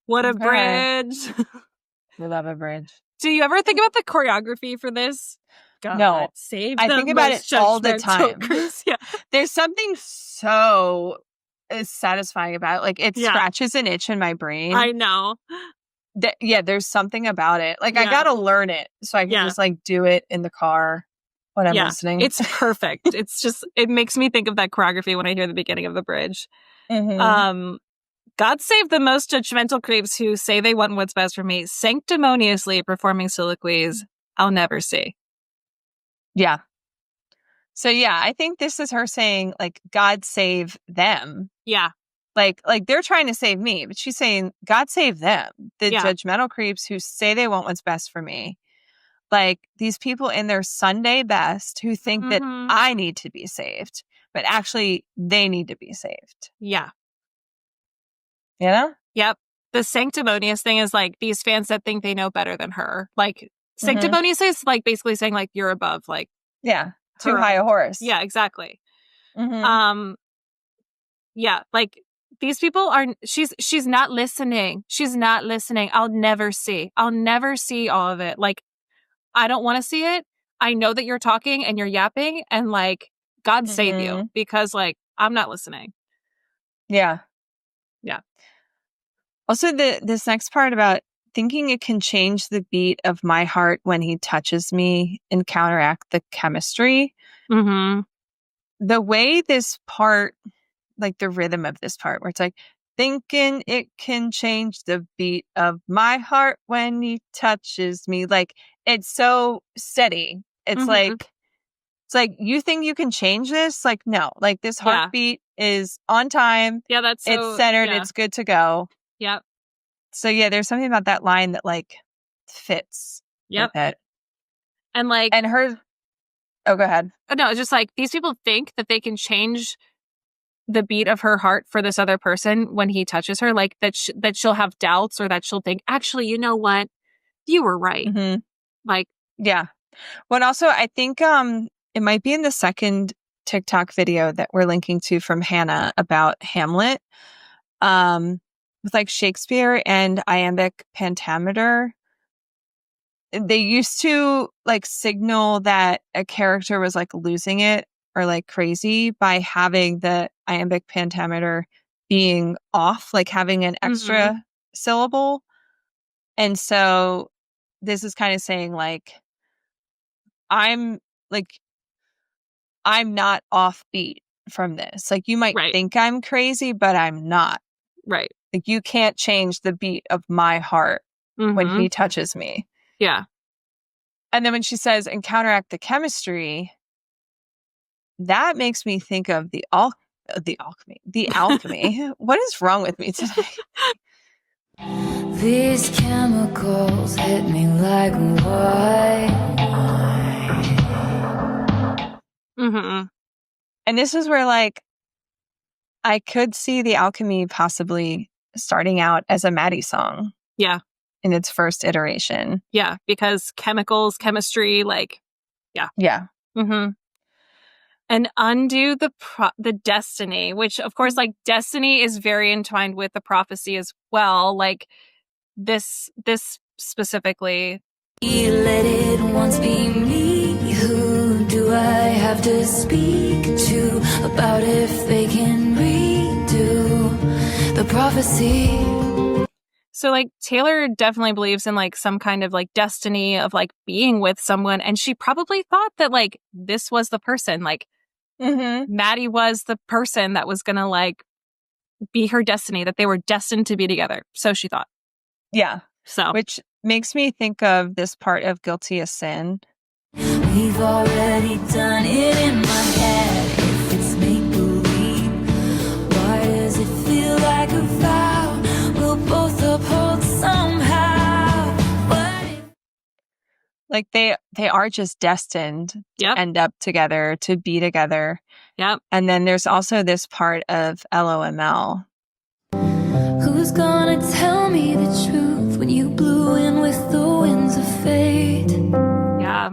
What a bridge. We love a bridge. Do you ever think about the choreography for this? God, no. I think about it all the time. Yeah. There's something so satisfying about it. Like it scratches an itch in my brain. I know. There's something about it. Like I got to learn it so I can just like do it in the car when I'm listening. It's perfect. It's just, it makes me think of that choreography when I hear the beginning of the bridge. Mm-hmm. God save the most judgmental creeps who say they want what's best for me, sanctimoniously performing soliloquies I'll never see. Yeah. So I think this is her saying like, God save them. Yeah. Like they're trying to save me, but she's saying, God save them. The judgmental creeps who say they want what's best for me. Like these people in their Sunday best who think that I need to be saved, but actually they need to be saved. Yeah. You know? Yep. The sanctimonious thing is like these fans that think they know better than her. Like sanctimonious is like basically saying like you're above like too high a horse. Yeah, exactly. Mm-hmm. Yeah, like these people are she's not listening. She's not listening. I'll never see all of it. Like I don't want to see it. I know that you're talking and you're yapping and like God save you because like I'm not listening. Yeah. Yeah. Also, this next part about thinking it can change the beat of my heart when he touches me and counteract the chemistry. Mm-hmm. The way this part, like the rhythm of this part, where it's like, thinking it can change the beat of my heart when he touches me. Like, it's so steady. It's like, you think you can change this? Like, no. Like, this heartbeat is on time. Yeah, it's centered. It's good to go. Yep. So there's something about that line that like fits. Yep. With it. And like, and her. Oh, go ahead. No, it's just like these people think that they can change the beat of her heart for this other person when he touches her, like that she'll have doubts or that she'll think, actually, you know what, you were right. Mm-hmm. Like, yeah. But also, I think it might be in the second TikTok video that we're linking to from Hannah about Hamlet. With like Shakespeare and iambic pentameter, they used to like signal that a character was like losing it or like crazy by having the iambic pentameter being off, like having an extra syllable. And so this is kind of saying like, I'm not offbeat from this. Like you might think I'm crazy, but I'm not. Right. Like, you can't change the beat of my heart when he touches me. Yeah. And then when she says, and counteract the chemistry, that makes me think of the alchemy. What is wrong with me today? These chemicals hit me like wine. And this is where, like, I could see the alchemy possibly starting out as a Maddie song. Yeah. In its first iteration. Yeah, because chemicals, chemistry, like, yeah. Yeah. And undo the destiny, which, of course, like, destiny is very entwined with the prophecy as well. Like, this specifically. Let it once be me. Who do I have to speak to about if they can redo the prophecy? So, like, Taylor definitely believes in, like, some kind of, like, destiny of, like, being with someone. And she probably thought that, like, this was the person. Like, Maddie was the person that was going to, like, be her destiny, that they were destined to be together. So she thought. Yeah. So. Which makes me think of this part of Guilty as Sin. We've already done it in my head. If it's make-believe, why does it feel like a vow we'll both uphold somehow? Like, they are just destined to end up together, to be together. Yep. And then there's also this part of LOML. Who's gonna tell me the truth when you blew in with the winds of fate? Yeah.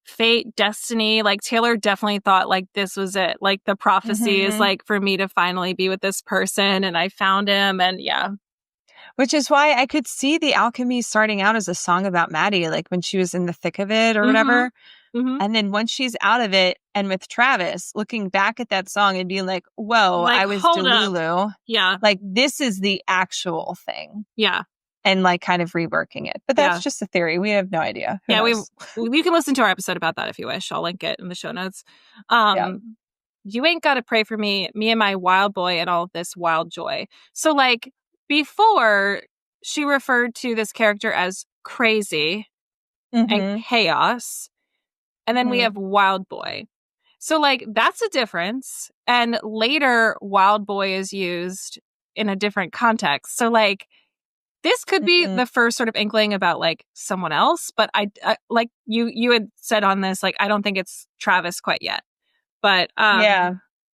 Fate, destiny, like, Taylor definitely thought, like, this was it. Like, the prophecy is, like, for me to finally be with this person, and I found him, and yeah. Which is why I could see the alchemy starting out as a song about Maddie, like, when she was in the thick of it or whatever. And then once she's out of it and with Travis, looking back at that song and being like, whoa, like, I was Delulu. Yeah. Like, this is the actual thing. Yeah. And, like, kind of reworking it. But that's just a theory. We have no idea. Who knows? You can listen to our episode about that if you wish. I'll link it in the show notes. You ain't got to pray for me and my wild boy and all this wild joy. So, like, before, she referred to this character as crazy and chaos. And then we have wild boy. So, like, that's a difference. And later, wild boy is used in a different context. So, like, this could be the first sort of inkling about, like, someone else. But I like you had said on this, like, I don't think it's Travis quite yet. But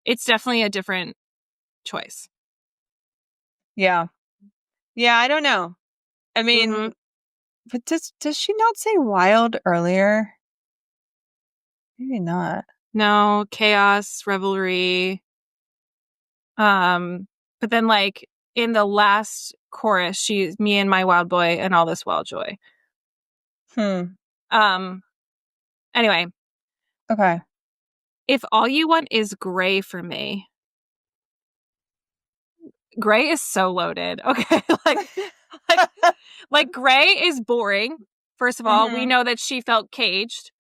it's definitely a different choice. Yeah. Yeah, I don't know. I mean, but does she not say wild earlier? Maybe not. No, chaos, revelry. But then, like, in the last chorus, she's me and my wild boy and all this wild joy. Anyway. Okay. If all you want is gray for me. Gray is so loaded. Okay. like gray is boring. First of all, we know that she felt caged.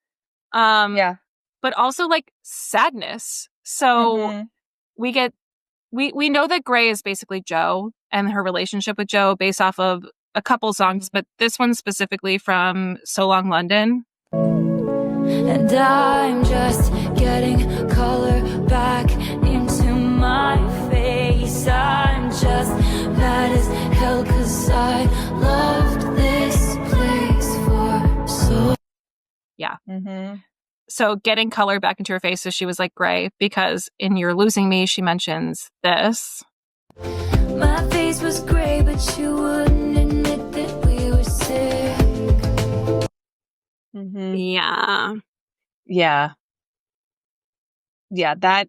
But also, like, sadness. So we know that Gray is basically Joe and her relationship with Joe based off of a couple songs, but this one specifically from So Long London. And I'm just getting color back into my face. I'm just mad as hell 'cause I loved this place for so. Yeah. So getting color back into her face, so she was like gray, because in You're Losing Me, she mentions this. My face was gray, but you wouldn't admit that we were sick. Yeah. Yeah. Yeah, that,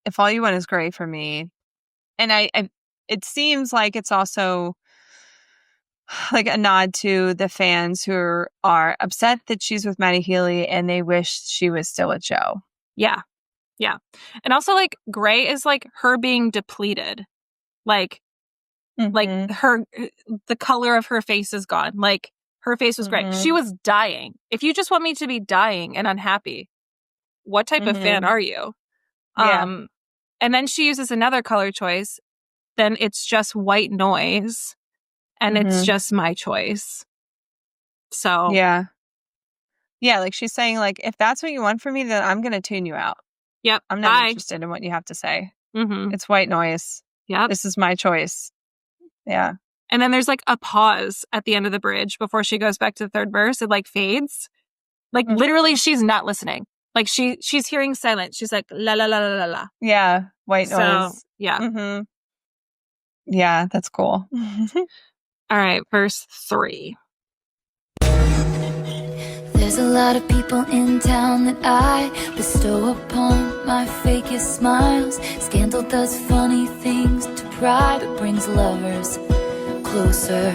if all you want is gray for me. And I it seems like it's also like a nod to the fans who are upset that she's with Maddie Healy and they wish she was still with Joe. Yeah. Yeah. And also, like, gray is like her being depleted. Like, like the color of her face is gone. Like, her face was gray. She was dying. If you just want me to be dying and unhappy, what type of fan are you? Yeah. And then she uses another color choice, then it's just white noise and it's just my choice. So yeah, like she's saying, like, if that's what you want from me, then I'm gonna tune you out. Yep. I'm not interested in what you have to say. It's white noise. Yep. This is my choice. Yeah. And then there's like a pause at the end of the bridge before she goes back to the third verse. It like fades. Like literally she's not listening. Like she's hearing silence. She's like la la la la la la. Yeah. White noise. So, yeah. Yeah, that's cool. All right, verse 3. There's a lot of people in town that I bestow upon my fakest smiles. Scandal does funny things to pride, but brings lovers closer.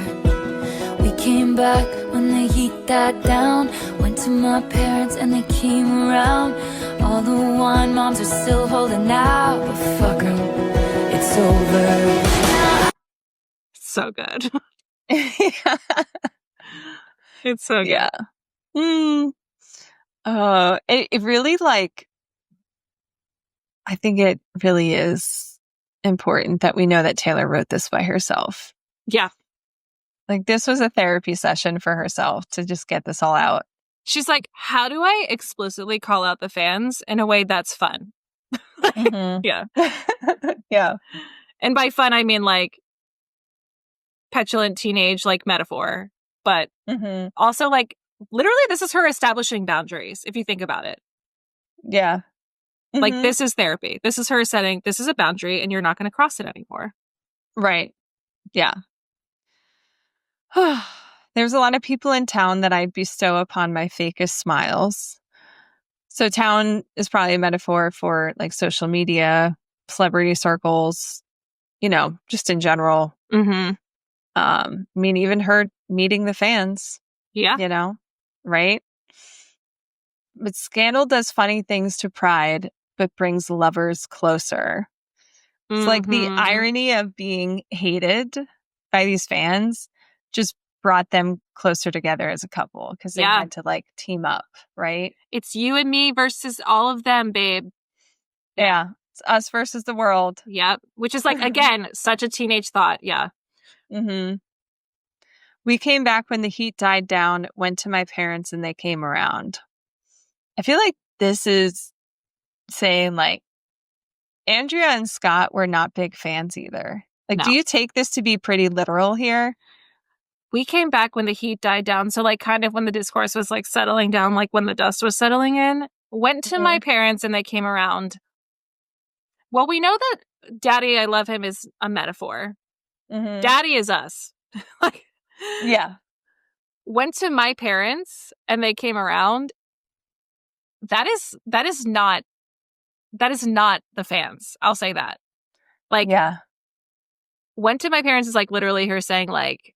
We came back when the heat died down. Went to my parents and they came around. All the wine moms are still holding out, but fuck 'em, it's over. So good. Yeah. It's so good. Yeah. It really, like, I think it really is important that we know that Taylor wrote this by herself. Yeah. Like, this was a therapy session for herself to just get this all out. She's like, how do I explicitly call out the fans in a way that's fun? Yeah. Yeah. And by fun, I mean like petulant teenage like metaphor, but also like literally this is her establishing boundaries, if you think about it. Yeah. Like this is therapy. This is her setting, this is a boundary and you're not going to cross it anymore. Right. Yeah. There's a lot of people in town that I bestow upon my fakest smiles. So town is probably a metaphor for like social media, celebrity circles, you know, just in general. I mean, even her meeting the fans. Yeah. You know, right? But scandal does funny things to pride, but brings lovers closer. It's like the irony of being hated by these fans just brought them closer together as a couple because they had to like team up, right? It's you and me versus all of them, babe. Yeah. It's us versus the world. Yep. Which is like, again, such a teenage thought. Yeah. We came back when the heat died down, went to my parents and they came around. I feel like this is saying like Andrea and Scott were not big fans either. Like, do you take this to be pretty literal here? We came back when the heat died down. So like kind of when the discourse was like settling down, like when the dust was settling in, went to my parents and they came around. Well, we know that Daddy, I love him is a metaphor. Daddy is us. Like, yeah. Went to my parents and they came around. That is not the fans. I'll say that. Like, yeah. Went to my parents is like literally her saying like,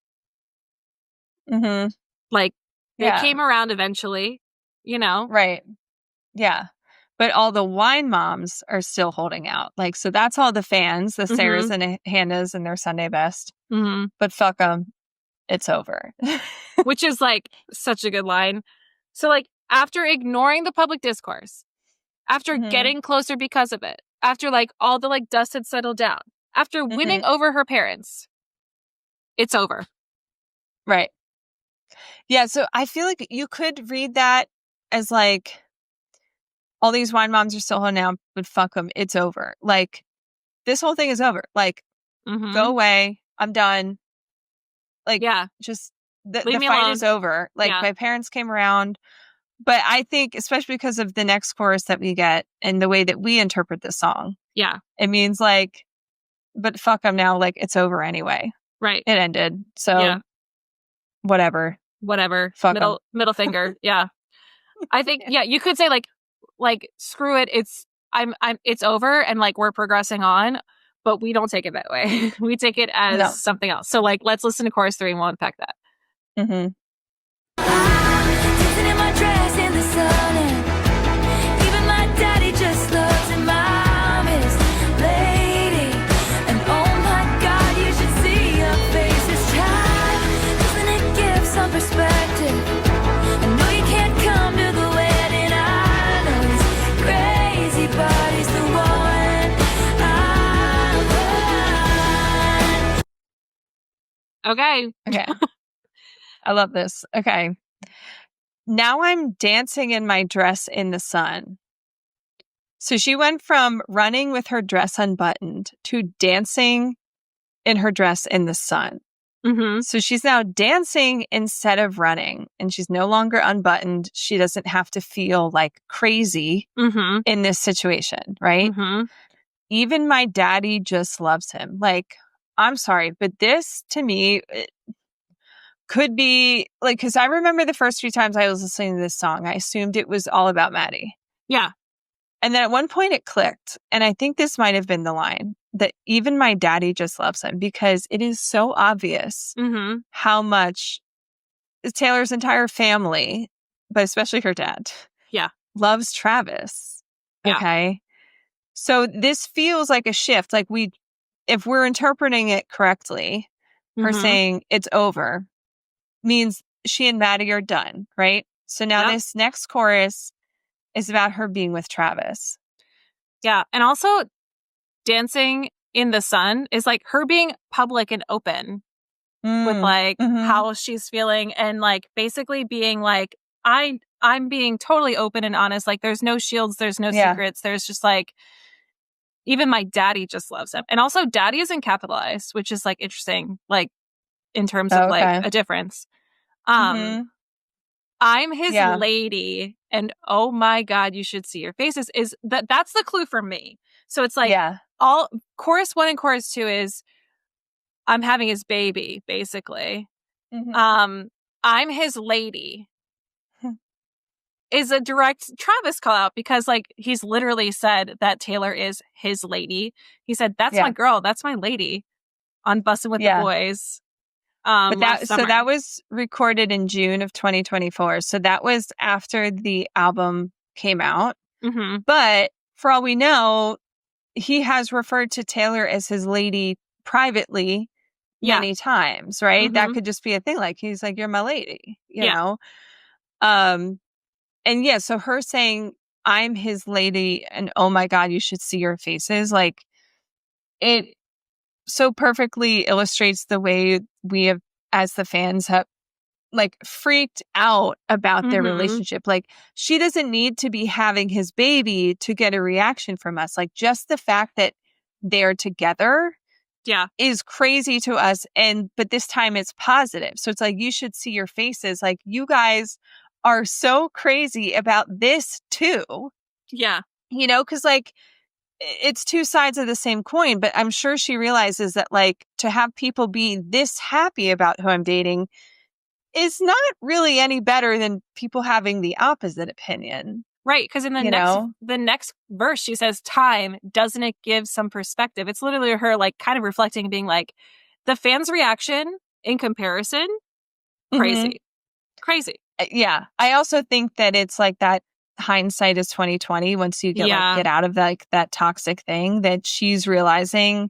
like they came around eventually, you know? Right. Yeah. But all the wine moms are still holding out. Like, so that's all the fans, the Sarahs and Hannahs and their Sunday best. But fuck them. It's over. Which is like such a good line. So like after ignoring the public discourse, after getting closer because of it, after like all the like dust had settled down, after winning over her parents, it's over. Right. Yeah. So I feel like you could read that as like, all these wine moms are still holding out, but fuck them. It's over. Like, this whole thing is over. Like, go away. I'm done. Like, just the fight alone. is over. Like, my parents came around. But I think, especially because of the next chorus that we get and the way that we interpret this song, it means like, but fuck them now. Like, it's over anyway. Right. It ended. So, whatever. Fuck middle finger. Yeah. I think, you could say like screw it, it's over and like we're progressing on, but we don't take it that way. We take it as something else. So like let's listen to chorus 3 and we'll unpack that. Dancing in my dress in the sun, and even my daddy just loves it. Mom is lady, and oh my god, you should see your face this time. Doesn't it give some perspective? I know you can't come to the wedding. I know he's crazy, but he's the one I love. Okay. I love this. Okay. Now I'm dancing in my dress in the sun. So she went from running with her dress unbuttoned to dancing in her dress in the sun. Mm-hmm. So she's now dancing instead of running, and she's no longer unbuttoned. She doesn't have to feel like crazy in this situation, right? Mm-hmm. Even my daddy just loves him. Like, I'm sorry, but this to me could be like, because I remember the first few times I was listening to this song, I assumed it was all about Maddie. Yeah. And then at one point it clicked. And I think this might have been the line that even my daddy just loves him, because it is so obvious how much Taylor's entire family, but especially her dad, loves Travis. Yeah. Okay. So this feels like a shift. Like if we're interpreting it correctly, her saying it's over means she and Maddie are done, right? So now this next chorus is about her being with Travis. Yeah. And also dancing in the sun is like her being public and open with like how she's feeling, and like basically being like, I'm being totally open and honest. Like there's no shields, there's no secrets. There's just like, even my daddy just loves him. And also daddy isn't capitalized, which is like interesting, like in terms of like a difference. I'm his lady, and oh my God, you should see your faces. Is that's the clue for me. So it's like all chorus 1 and chorus 2 is I'm having his baby, basically. I'm his lady is a direct Travis call out, because like he's literally said that Taylor is his lady. He said, that's my girl, that's my lady on Bussin' with the Boys. But that was recorded in June of 2024. So that was after the album came out. But for all we know, he has referred to Taylor as his lady privately many times, right? That could just be a thing. Like he's like, you're my lady, you know? And so her saying, I'm his lady, and oh my God, you should see your faces. Like it so perfectly illustrates the way we have, as the fans, have like freaked out about their relationship. Like she doesn't need to be having his baby to get a reaction from us. Like just the fact that they're together is crazy to us. But this time it's positive. So it's like, you should see your faces. Like you guys are so crazy about this too. Yeah. You know, because like it's two sides of the same coin, but I'm sure she realizes that like to have people be this happy about who I'm dating is not really any better than people having the opposite opinion. Right, because in the next verse, she says, time, doesn't it give some perspective? It's literally her like kind of reflecting, being like, the fans' reaction in comparison, crazy. Crazy. Yeah. I also think that it's like that hindsight is 2020 once you get out of like that toxic thing, that she's realizing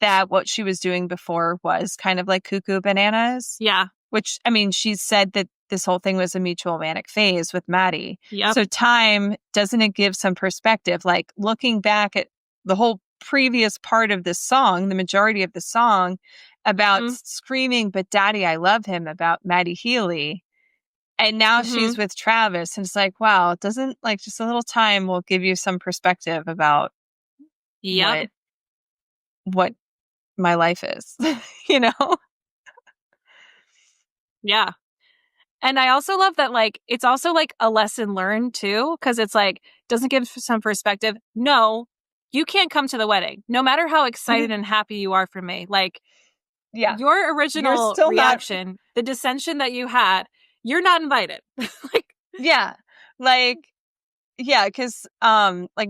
that what she was doing before was kind of like cuckoo bananas. Yeah. Which, I mean, she said that this whole thing was a mutual manic phase with Maddie. Yep. So time, doesn't it give some perspective? Like looking back at the whole previous part of this song, the majority of the song about screaming, but daddy, I love him, about Maddie Healy. And now she's with Travis. And it's like, wow, doesn't like just a little time will give you some perspective about what my life is, you know? Yeah. And I also love that, like, it's also like a lesson learned too, because it's like, doesn't give some perspective. No, you can't come to the wedding, no matter how excited and happy you are for me. Like, your original reaction, the dissension that you had, you're not invited. Because like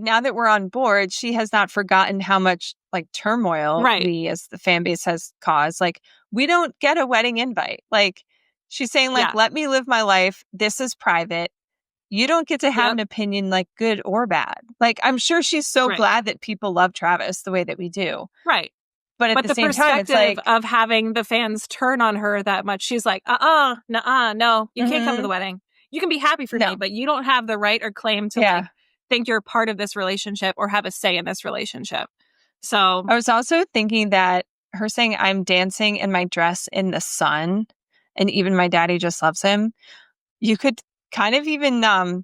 now that we're on board, she has not forgotten how much like turmoil we as the fan base has caused. Like, we don't get a wedding invite. Like, she's saying, like, let me live my life. This is private. You don't get to have an opinion, like, good or bad. Like, I'm sure she's so glad that people love Travis the way that we do. Right. But at the same time, it's like, of having the fans turn on her that much, she's like, no, you can't come to the wedding. You can be happy for me, but you don't have the right or claim to like think you're part of this relationship or have a say in this relationship. So I was also thinking that her saying, I'm dancing in my dress in the sun, and even my daddy just loves him. You could kind of even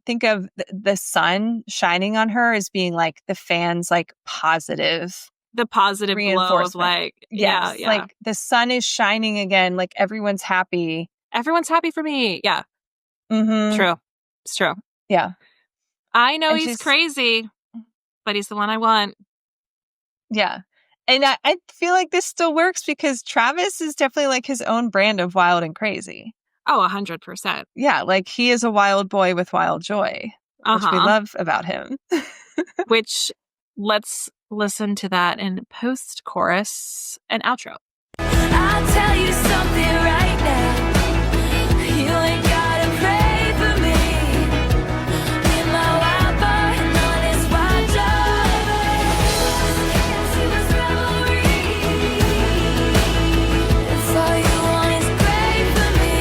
think of the sun shining on her as being like the fans, like positive. The positive glow of like, yes, yeah. Like the sun is shining again. Like everyone's happy. Everyone's happy for me. Yeah. Mm-hmm. True. It's true. Yeah. I know he's crazy, but he's the one I want. Yeah. And I feel like this still works because Travis is definitely like his own brand of wild and crazy. Oh, 100%. Yeah. Like he is a wild boy with wild joy, which we love about him. Which let's listen to that in post-chorus and outro. I'll tell you something right now. You ain't gotta pray for me. Be my wild boy and all this wild joy. She was revelry. If all you want is great for me,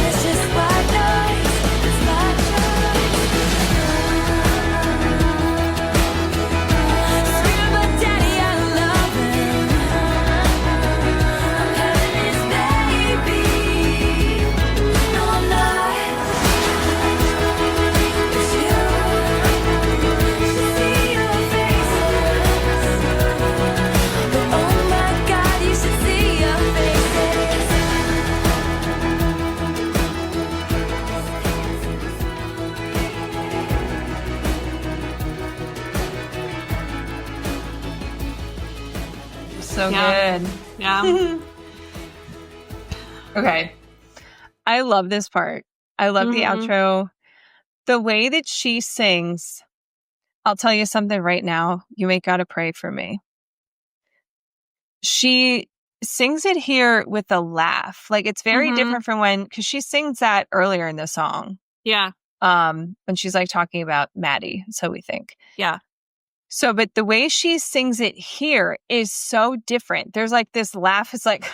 it's just wild noise. It's wild joy. Scream about daddy, I love him. I'm having his baby. No, I'm not. It's you. Should see your faces. But oh my God, you should see your So Yeah. good. Yeah. Okay. I love this part. I love the outro. The way that she sings, I'll tell you something right now. You ain't gotta pray for me. She sings it here with a laugh. Like it's very different from because she sings that earlier in the song. Yeah. When she's like talking about Maddie, so we think. Yeah. So, but the way she sings it here is so different. There's like this laugh. It's like,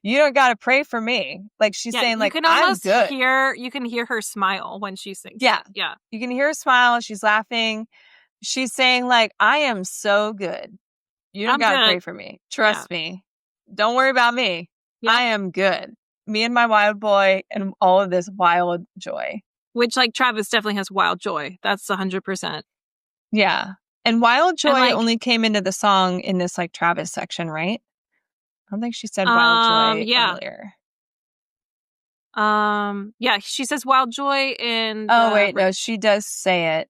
you don't got to pray for me. Like she's saying like, I'm good. You can hear her smile when she sings. Yeah. Yeah. You can hear her smile. She's laughing. She's saying like, I am so good. You don't got to pray for me. Trust me. Don't worry about me. Yep. I am good. Me and my wild boy and all of this wild joy. Which like Travis definitely has wild joy. That's 100%. Yeah. And wild joy only came into the song in this like Travis section, right? I don't think she said wild joy earlier. Yeah, she says wild joy in no, she does say it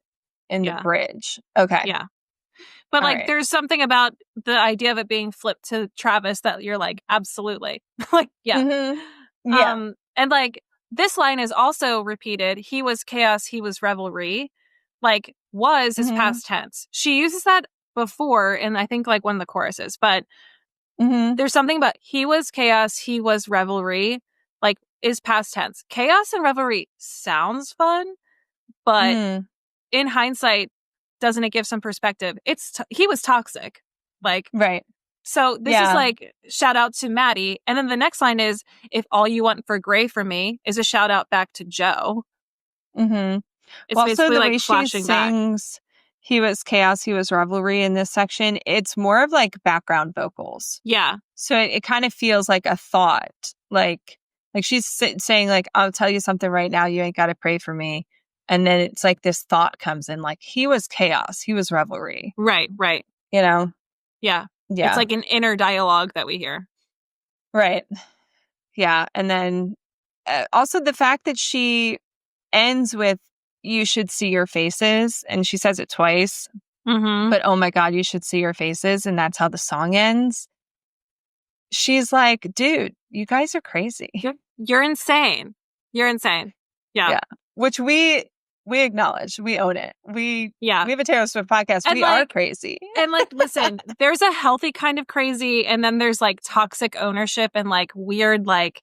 in the bridge. Okay. Yeah. But like there's something about the idea of it being flipped to Travis that you're like, absolutely. Like, yeah. Mm-hmm. Yeah. And like this line is also repeated. He was chaos, he was revelry. Like was is past tense. She uses that before in I think like one of the choruses, but there's something about he was chaos, he was revelry, like is past tense. Chaos and revelry sounds fun, but in hindsight, doesn't it give some perspective? He was toxic, like right. So this is like shout out to Maddie, and then the next line is if all you want for gray from me is a shout out back to Joe. It's well, basically also the like way she sings, back. He was chaos, he was revelry in this section. It's more of like background vocals. Yeah. So it kind of feels like a thought, like she's saying like, I'll tell you something right now. You ain't got to pray for me. And then it's like this thought comes in like he was chaos, he was revelry. Right. Right. You know? Yeah. Yeah. It's like an inner dialogue that we hear. Right. Yeah. And then also the fact that she ends with, you should see your faces. And she says it twice. But oh my God, you should see your faces. And that's how the song ends. She's like, dude, you guys are crazy. You're insane. You're insane. Yeah. Which we acknowledge. We own it. We have a Taylor Swift podcast. And we are crazy. And like, listen, there's a healthy kind of crazy. And then there's like toxic ownership and like weird, like,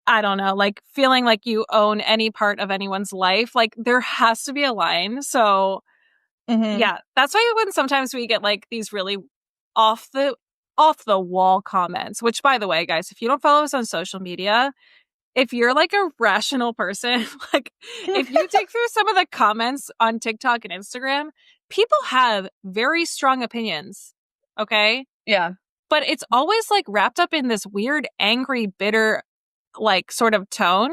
I don't know, like feeling like you own any part of anyone's life. Like there has to be a line. So yeah, that's why when sometimes we get like these really off the wall comments, which by the way, guys, if you don't follow us on social media, if you're like a rational person, like if you dig through some of the comments on TikTok and Instagram, people have very strong opinions. Okay. Yeah. But it's always like wrapped up in this weird, angry, bitter, like sort of tone.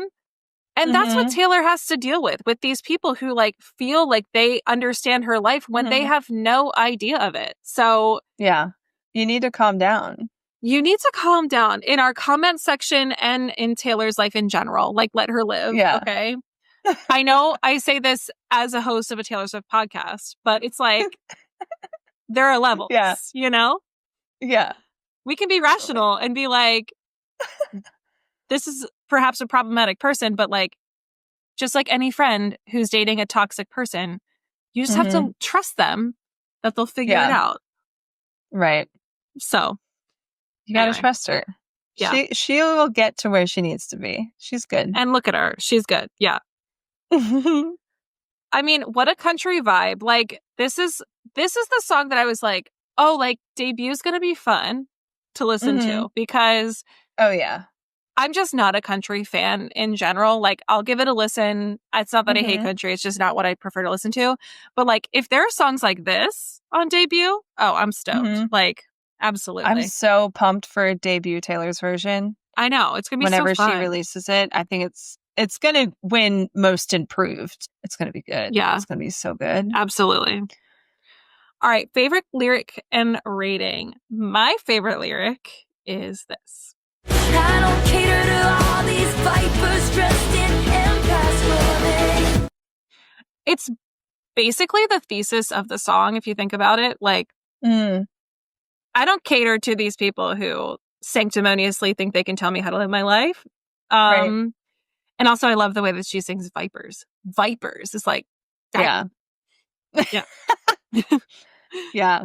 And that's what Taylor has to deal with these people who like feel like they understand her life when they have no idea of it. So yeah, you need to calm down. You need to calm down in our comment section and in Taylor's life in general. Like, let her live. Yeah. Okay. I know I say this as a host of a Taylor Swift podcast, but it's like there are levels, you know? Yeah. We can be rational and be like, this is perhaps a problematic person, but like, just like any friend who's dating a toxic person, you just have to trust them that they'll figure it out. Right. So you gotta trust her. Yeah. She will get to where she needs to be. She's good. And look at her. She's good. Yeah. I mean, what a country vibe. Like, this is the song that I was like, oh, like, debut's gonna be fun to listen to because I'm just not a country fan in general. Like, I'll give it a listen. It's not that I hate country. It's just not what I prefer to listen to. But like, if there are songs like this on debut, oh, I'm stoked. Like, absolutely. I'm so pumped for debut Taylor's version. I know. It's going to be whenever so fun. She releases it. I think it's going to win most improved. It's going to be good. Yeah. It's going to be so good. Absolutely. All right. Favorite lyric and rating. My favorite lyric is this. I don't cater to all these vipers dressed in empaths clothing. It's basically the thesis of the song, if you think about it. Like, I don't cater to these people who sanctimoniously think they can tell me how to live my life. Right. And also, I love the way that she sings vipers. Vipers. It's like, yeah. Yeah. Yeah.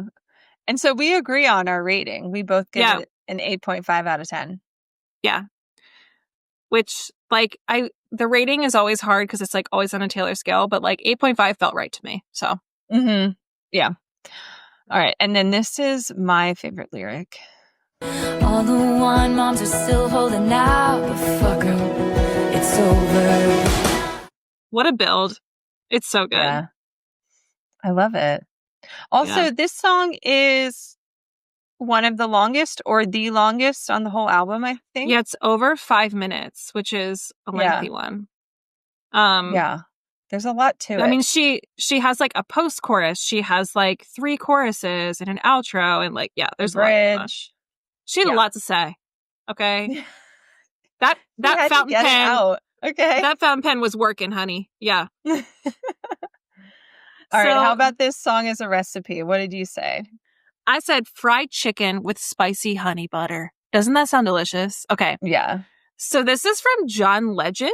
And so we agree on our rating. We both give it an 8.5 out of 10. Yeah. Which, like, the rating is always hard because it's, like, always on a Taylor scale, but, like, 8.5 felt right to me, so. Yeah. All right. And then this is my favorite lyric. All the wine moms are still holding out, but fuck 'em. It's over. What a build. It's so good. Yeah. I love it. Also, this song is one of the longest or the longest on the whole album, I think. Yeah, it's over 5 minutes, which is a lengthy one. Yeah. There's a lot to it. I mean, she has like a post chorus. She has like 3 choruses and an outro and like, there's a bridge. She had a lot to say. Okay. That fountain pen. Out. Okay. That fountain pen was working, honey. Yeah. All right. How about this song as a recipe? What did you say? I said fried chicken with spicy honey butter. Doesn't that sound delicious? Okay. Yeah. So this is from John Legend,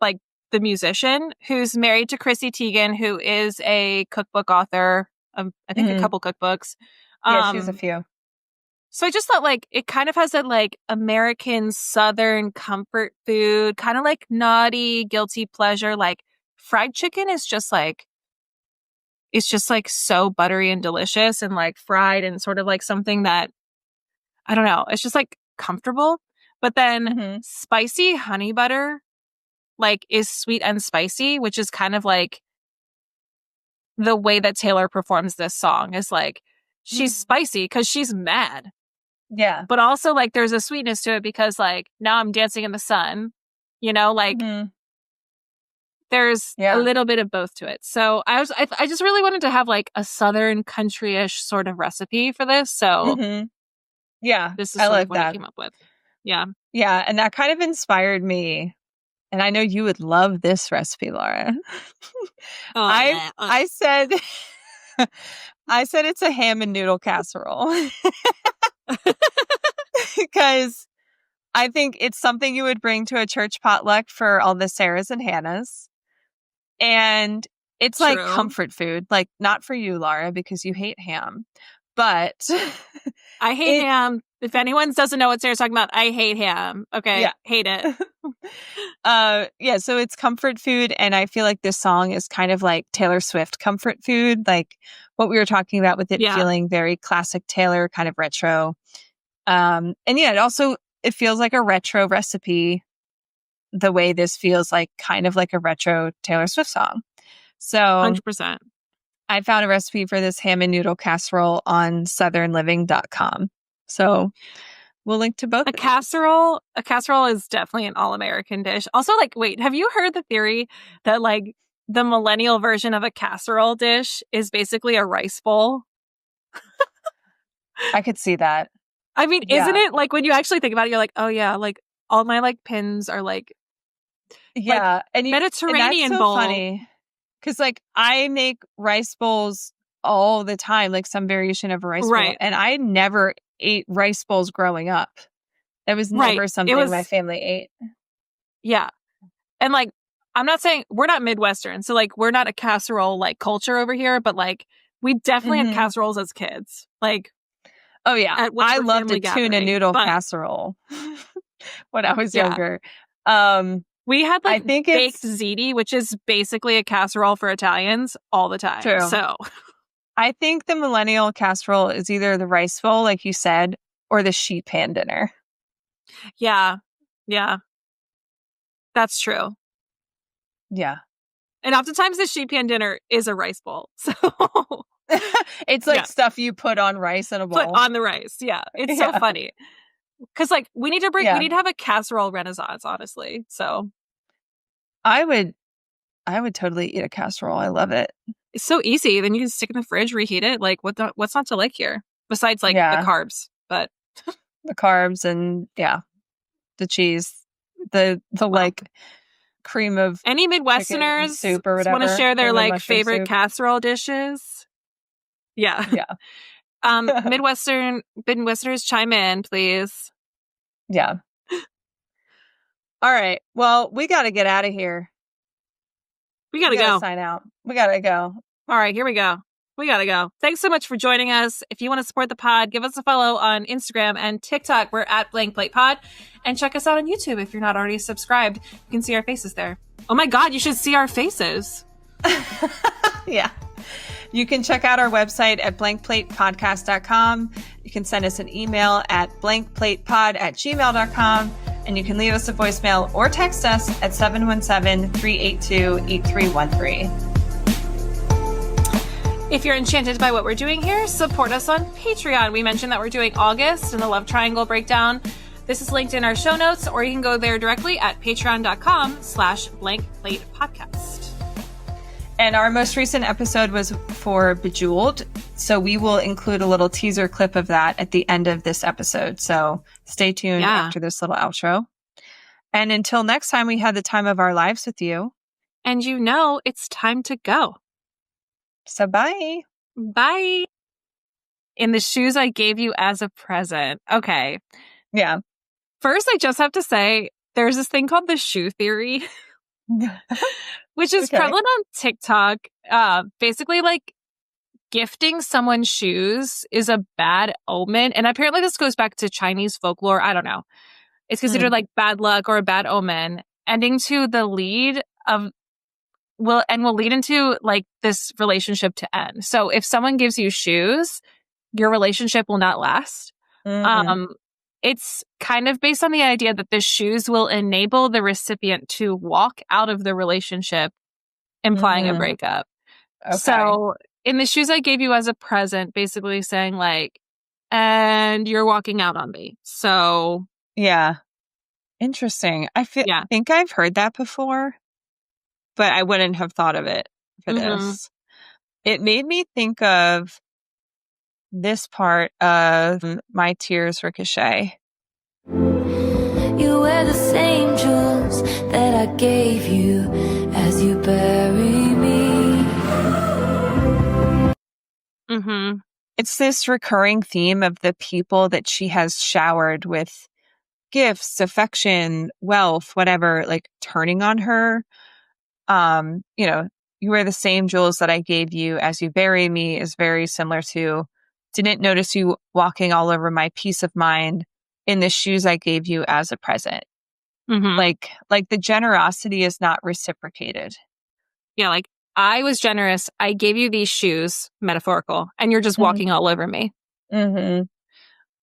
like the musician, who's married to Chrissy Teigen, who is a cookbook author of, I think, a couple cookbooks. Yeah, she has a few. So I just thought, like, it kind of has that, like, American Southern comfort food, kind of like naughty, guilty pleasure. Like, fried chicken is just, like, it's just, like, so buttery and delicious and, like, fried and sort of, like, something that, I don't know, it's just, like, comfortable. But then spicy honey butter, like, is sweet and spicy, which is kind of, like, the way that Taylor performs this song is, like, she's spicy because she's mad. Yeah. But also, like, there's a sweetness to it because, like, now I'm dancing in the sun, you know, like, there's a little bit of both to it. So I just really wanted to have, like, a Southern country-ish sort of recipe for this. So yeah, this is sort of what I came up with. Yeah. Yeah. And that kind of inspired me. And I know you would love this recipe, Laura. I said it's a ham and noodle casserole. Because I think it's something you would bring to a church potluck for all the Saras and Hannahs. And it's like comfort food. Like, not for you, Laura, because you hate ham. But I hate ham. If anyone doesn't know what Sarah's talking about, I hate ham. Okay. Yeah. Hate it. So it's comfort food. And I feel like this song is kind of like Taylor Swift comfort food. Like what we were talking about with it feeling very classic Taylor, kind of retro. And it feels like a retro recipe the way this feels like kind of like a retro Taylor Swift song. So 100%. I found a recipe for this ham and noodle casserole on southernliving.com. So we'll link to both. A casserole is definitely an all-American dish. Also, like, wait, have you heard the theory that like the millennial version of a casserole dish is basically a rice bowl? I could see that. I mean, isn't it like when you actually think about it, you're like, oh yeah, like all my like pins are like and Mediterranean and that's so bowl. Funny. Because like I make rice bowls all the time, like some variation of a rice bowl. And I never ate rice bowls growing up. That was never something my family ate. Yeah. And like, I'm not saying we're not Midwestern, so like we're not a casserole like culture over here, but like we definitely had casseroles as kids. Like, oh yeah, I loved a tuna noodle casserole when I was younger. We had like baked ziti, which is basically a casserole for Italians all the time. True. So I think the millennial casserole is either the rice bowl, like you said, or the sheet pan dinner. Yeah. Yeah. That's true. Yeah. And oftentimes the sheet pan dinner is a rice bowl. So it's like stuff you put on rice in a bowl. Put on the rice. Yeah. It's so funny. Because like we need to have a casserole renaissance, honestly. So I would totally eat a casserole. I love it. It's so easy. Then you can stick it in the fridge, reheat it. Like what's not to like here? Besides like the carbs, but the carbs and the cheese, the like cream of any Midwesterners soup or whatever. Want to share their like favorite casserole dishes? Yeah. Midwesterners chime in, please. Yeah. All right. Well, we got to get out of here. We got to go. Sign out. We got to go. All right, here we go. We got to go. Thanks so much for joining us. If you want to support the pod, give us a follow on Instagram and TikTok. We're at Blank Plate Pod. And check us out on YouTube if you're not already subscribed. You can see our faces there. Oh my God, you should see our faces. Yeah. You can check out our website at blankplatepodcast.com. You can send us an email at blankplatepod@gmail.com. And you can leave us a voicemail or text us at 717-382-8313. If you're enchanted by what we're doing here, support us on Patreon. We mentioned that we're doing August and the Love Triangle breakdown. This is linked in our show notes, or you can go there directly at patreon.com/blankplatepodcast. And our most recent episode was for Bejeweled. So we will include a little teaser clip of that at the end of this episode. So stay tuned after this little outro. And until next time, we had the time of our lives with you. And you know, it's time to go. So bye. Bye. In the shoes I gave you as a present. Okay. Yeah. First, I just have to say, there's this thing called the shoe theory. Which is prevalent on TikTok. Basically, like, gifting someone shoes is a bad omen. And apparently this goes back to Chinese folklore. I don't know. It's considered like bad luck or a bad omen. Ending to the lead of will lead into like this relationship to end. So if someone gives you shoes, your relationship will not last. It's kind of based on the idea that the shoes will enable the recipient to walk out of the relationship, implying a breakup. Okay. So in the shoes I gave you as a present, basically saying like, and you're walking out on me. So yeah. Interesting. I think I've heard that before, but I wouldn't have thought of it for this. It made me think of this part of My Tears Ricochet. You wear the same jewels that I gave you as you bury me. It's this recurring theme of the people that she has showered with gifts, affection, wealth, whatever, like turning on her. You know, you wear the same jewels that I gave you as you bury me is very similar to didn't notice you walking all over my peace of mind in the shoes I gave you as a present. Like the generosity is not reciprocated. Yeah, like I was generous. I gave you these shoes, metaphorical, and you're just walking all over me. And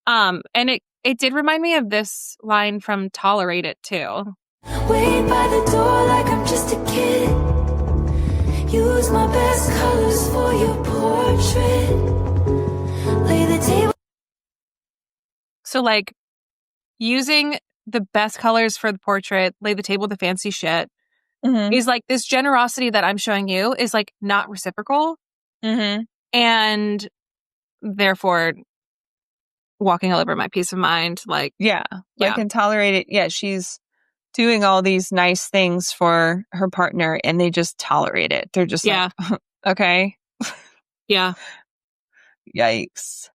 it did remind me of this line from Tolerate It too. Wait by the door like I'm just a kid. Use my best colors for your portrait. Lay the table. So like using the best colors for the portrait, lay the table with the fancy shit, is like this generosity that I'm showing you is like not reciprocal. And therefore walking all over my peace of mind. Like, I can tolerate it. Yeah, she's doing all these nice things for her partner and they just tolerate it. They're just like, okay. Yeah. Yikes.